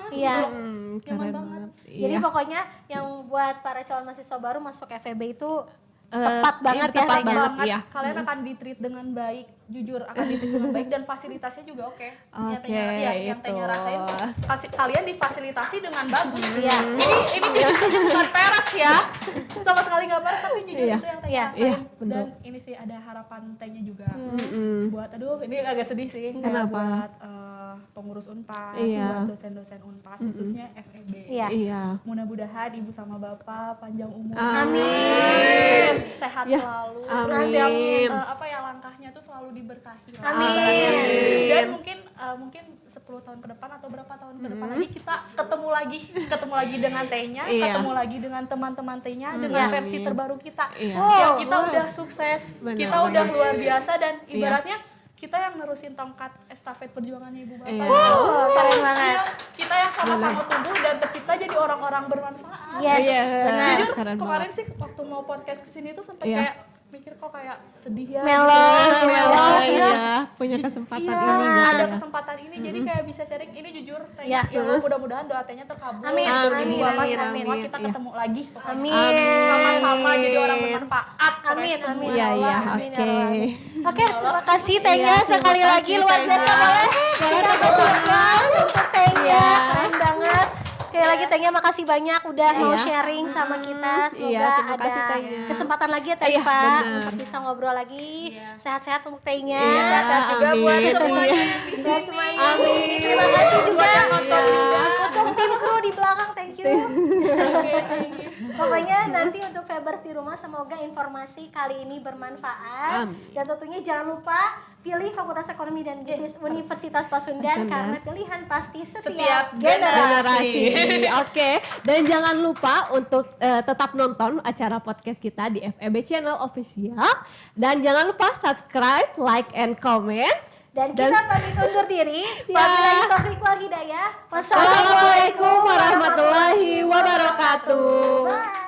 Nyaman banget. Jadi pokoknya yang buat para calon mahasiswa baru masuk FEB itu tepat banget ya. Tepat banget, iya. Kalian akan di-treat dengan baik, jujur akan di-treat dengan baik dan fasilitasnya juga oke. Yang Tanya rasain kalian difasilitasi dengan bagus. Ini jujurnya bukan peres ya, sama sekali nggak peres, tapi jujur itu yang Tanya rasain. Dan ini sih ada harapan Tanya juga buat, aduh ini agak sedih sih. Kenapa? Buat pengurus Unpas, buat dosen-dosen Unpas, khususnya FEB. Mudah-mudahan ibu sama bapak panjang umur. Amin. Sehat selalu. Amin. Langkahnya tuh selalu diberkahi. Amin. Dan mungkin 10 tahun ke depan atau berapa tahun ke depan lagi kita ketemu lagi dengan Tenya, ketemu lagi dengan teman-teman Tenya dengan versi terbaru kita. Yang kita udah sukses, kita udah luar biasa dan ibaratnya kita yang nerusin tongkat estafet perjuangannya ibu bapak. Keren banget. Kita yang sama-sama tumbuh dan tercipta jadi orang-orang bermanfaat. Benar. Jujur kemarin sih waktu mau podcast kesini tuh sampai kayak mikir kok kayak sedih ya. Melo. Iya, punya kesempatan ini. Ada kesempatan ini jadi kayak bisa sharing. Ini jujur Tanya, mudah-mudahan doa Tanya terkabul. Amin. Semua kita ketemu lagi. Amin. Sama-sama jadi orang bermanfaat. Amin. Iya, Oke, terima kasih Tanya sekali lagi luar biasa banget. Kita bersyukur untuk Tanya, keren banget. Sekali lagi Tanya makasih banyak udah mau sharing sama kita. Semoga ada kesempatan lagi ya Tanya untuk bisa ngobrol lagi. Sehat-sehat untuk Tanya. Sehat juga buat semuanya yang di sini. Amin. Terima kasih juga untuk tim kru di belakang, thank you. Pokoknya nanti untuk Febers di rumah semoga informasi kali ini bermanfaat. Dan tentunya jangan lupa pilih Fakultas Ekonomi dan Bisnis Universitas Pasundan karena pilihan pasti setiap generasi. Oke, dan jangan lupa untuk tetap nonton acara podcast kita di FEB Channel Official. Dan jangan lupa subscribe, like, and comment. Dan kita pamit undur diri. Wabillahi taufiq wal hidayah. Wassalamualaikum warahmatullahi wabarakatuh. Bye.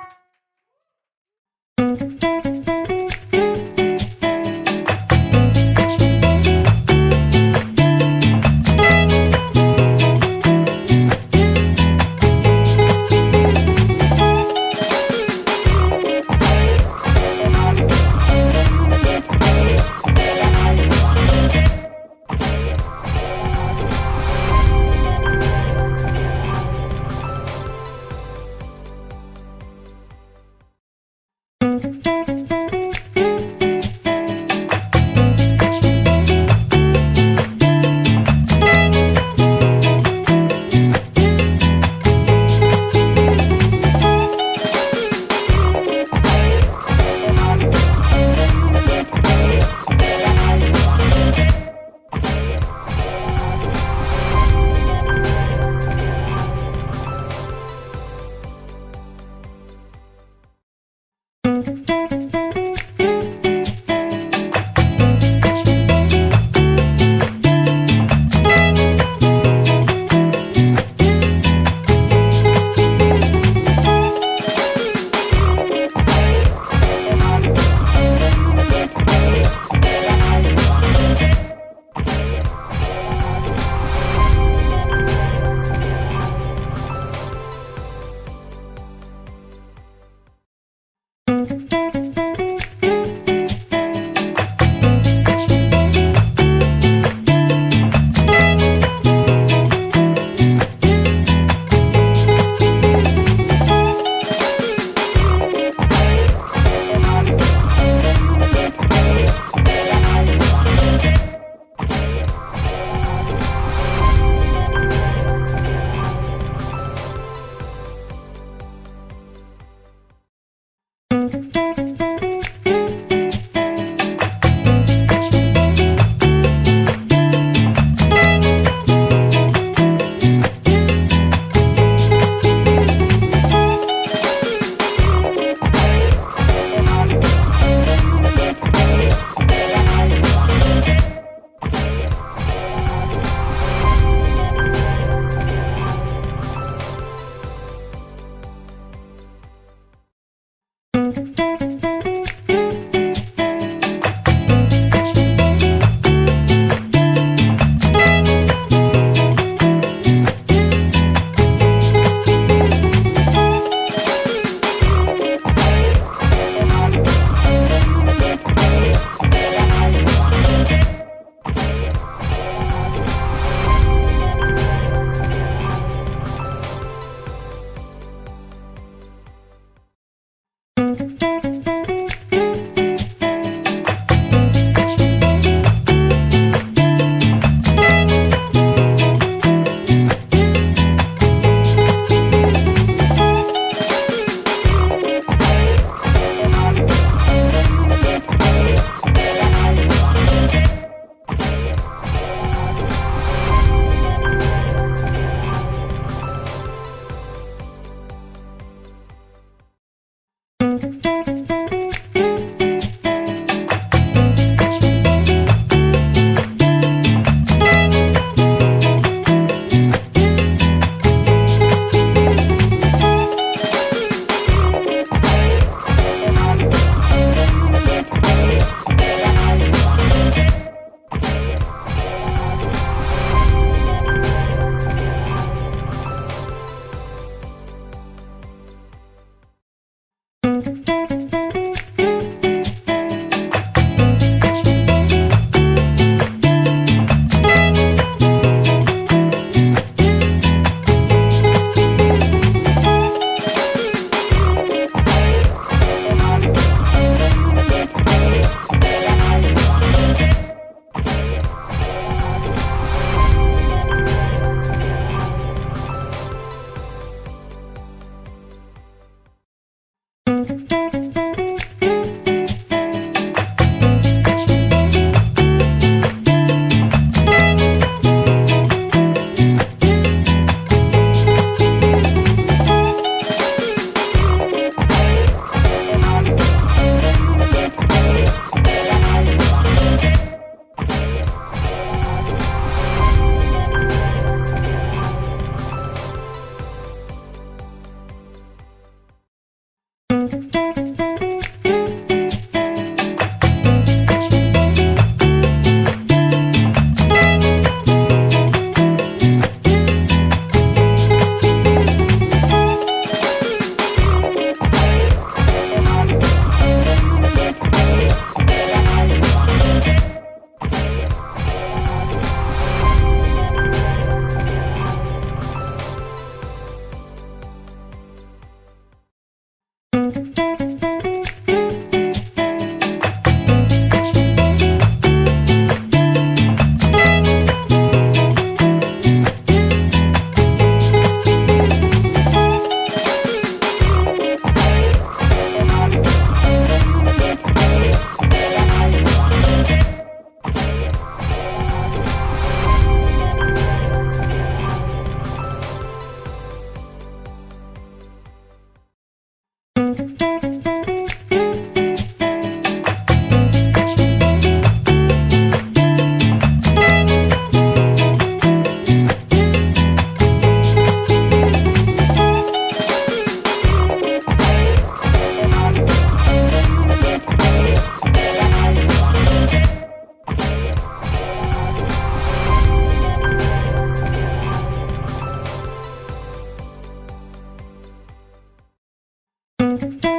Teh.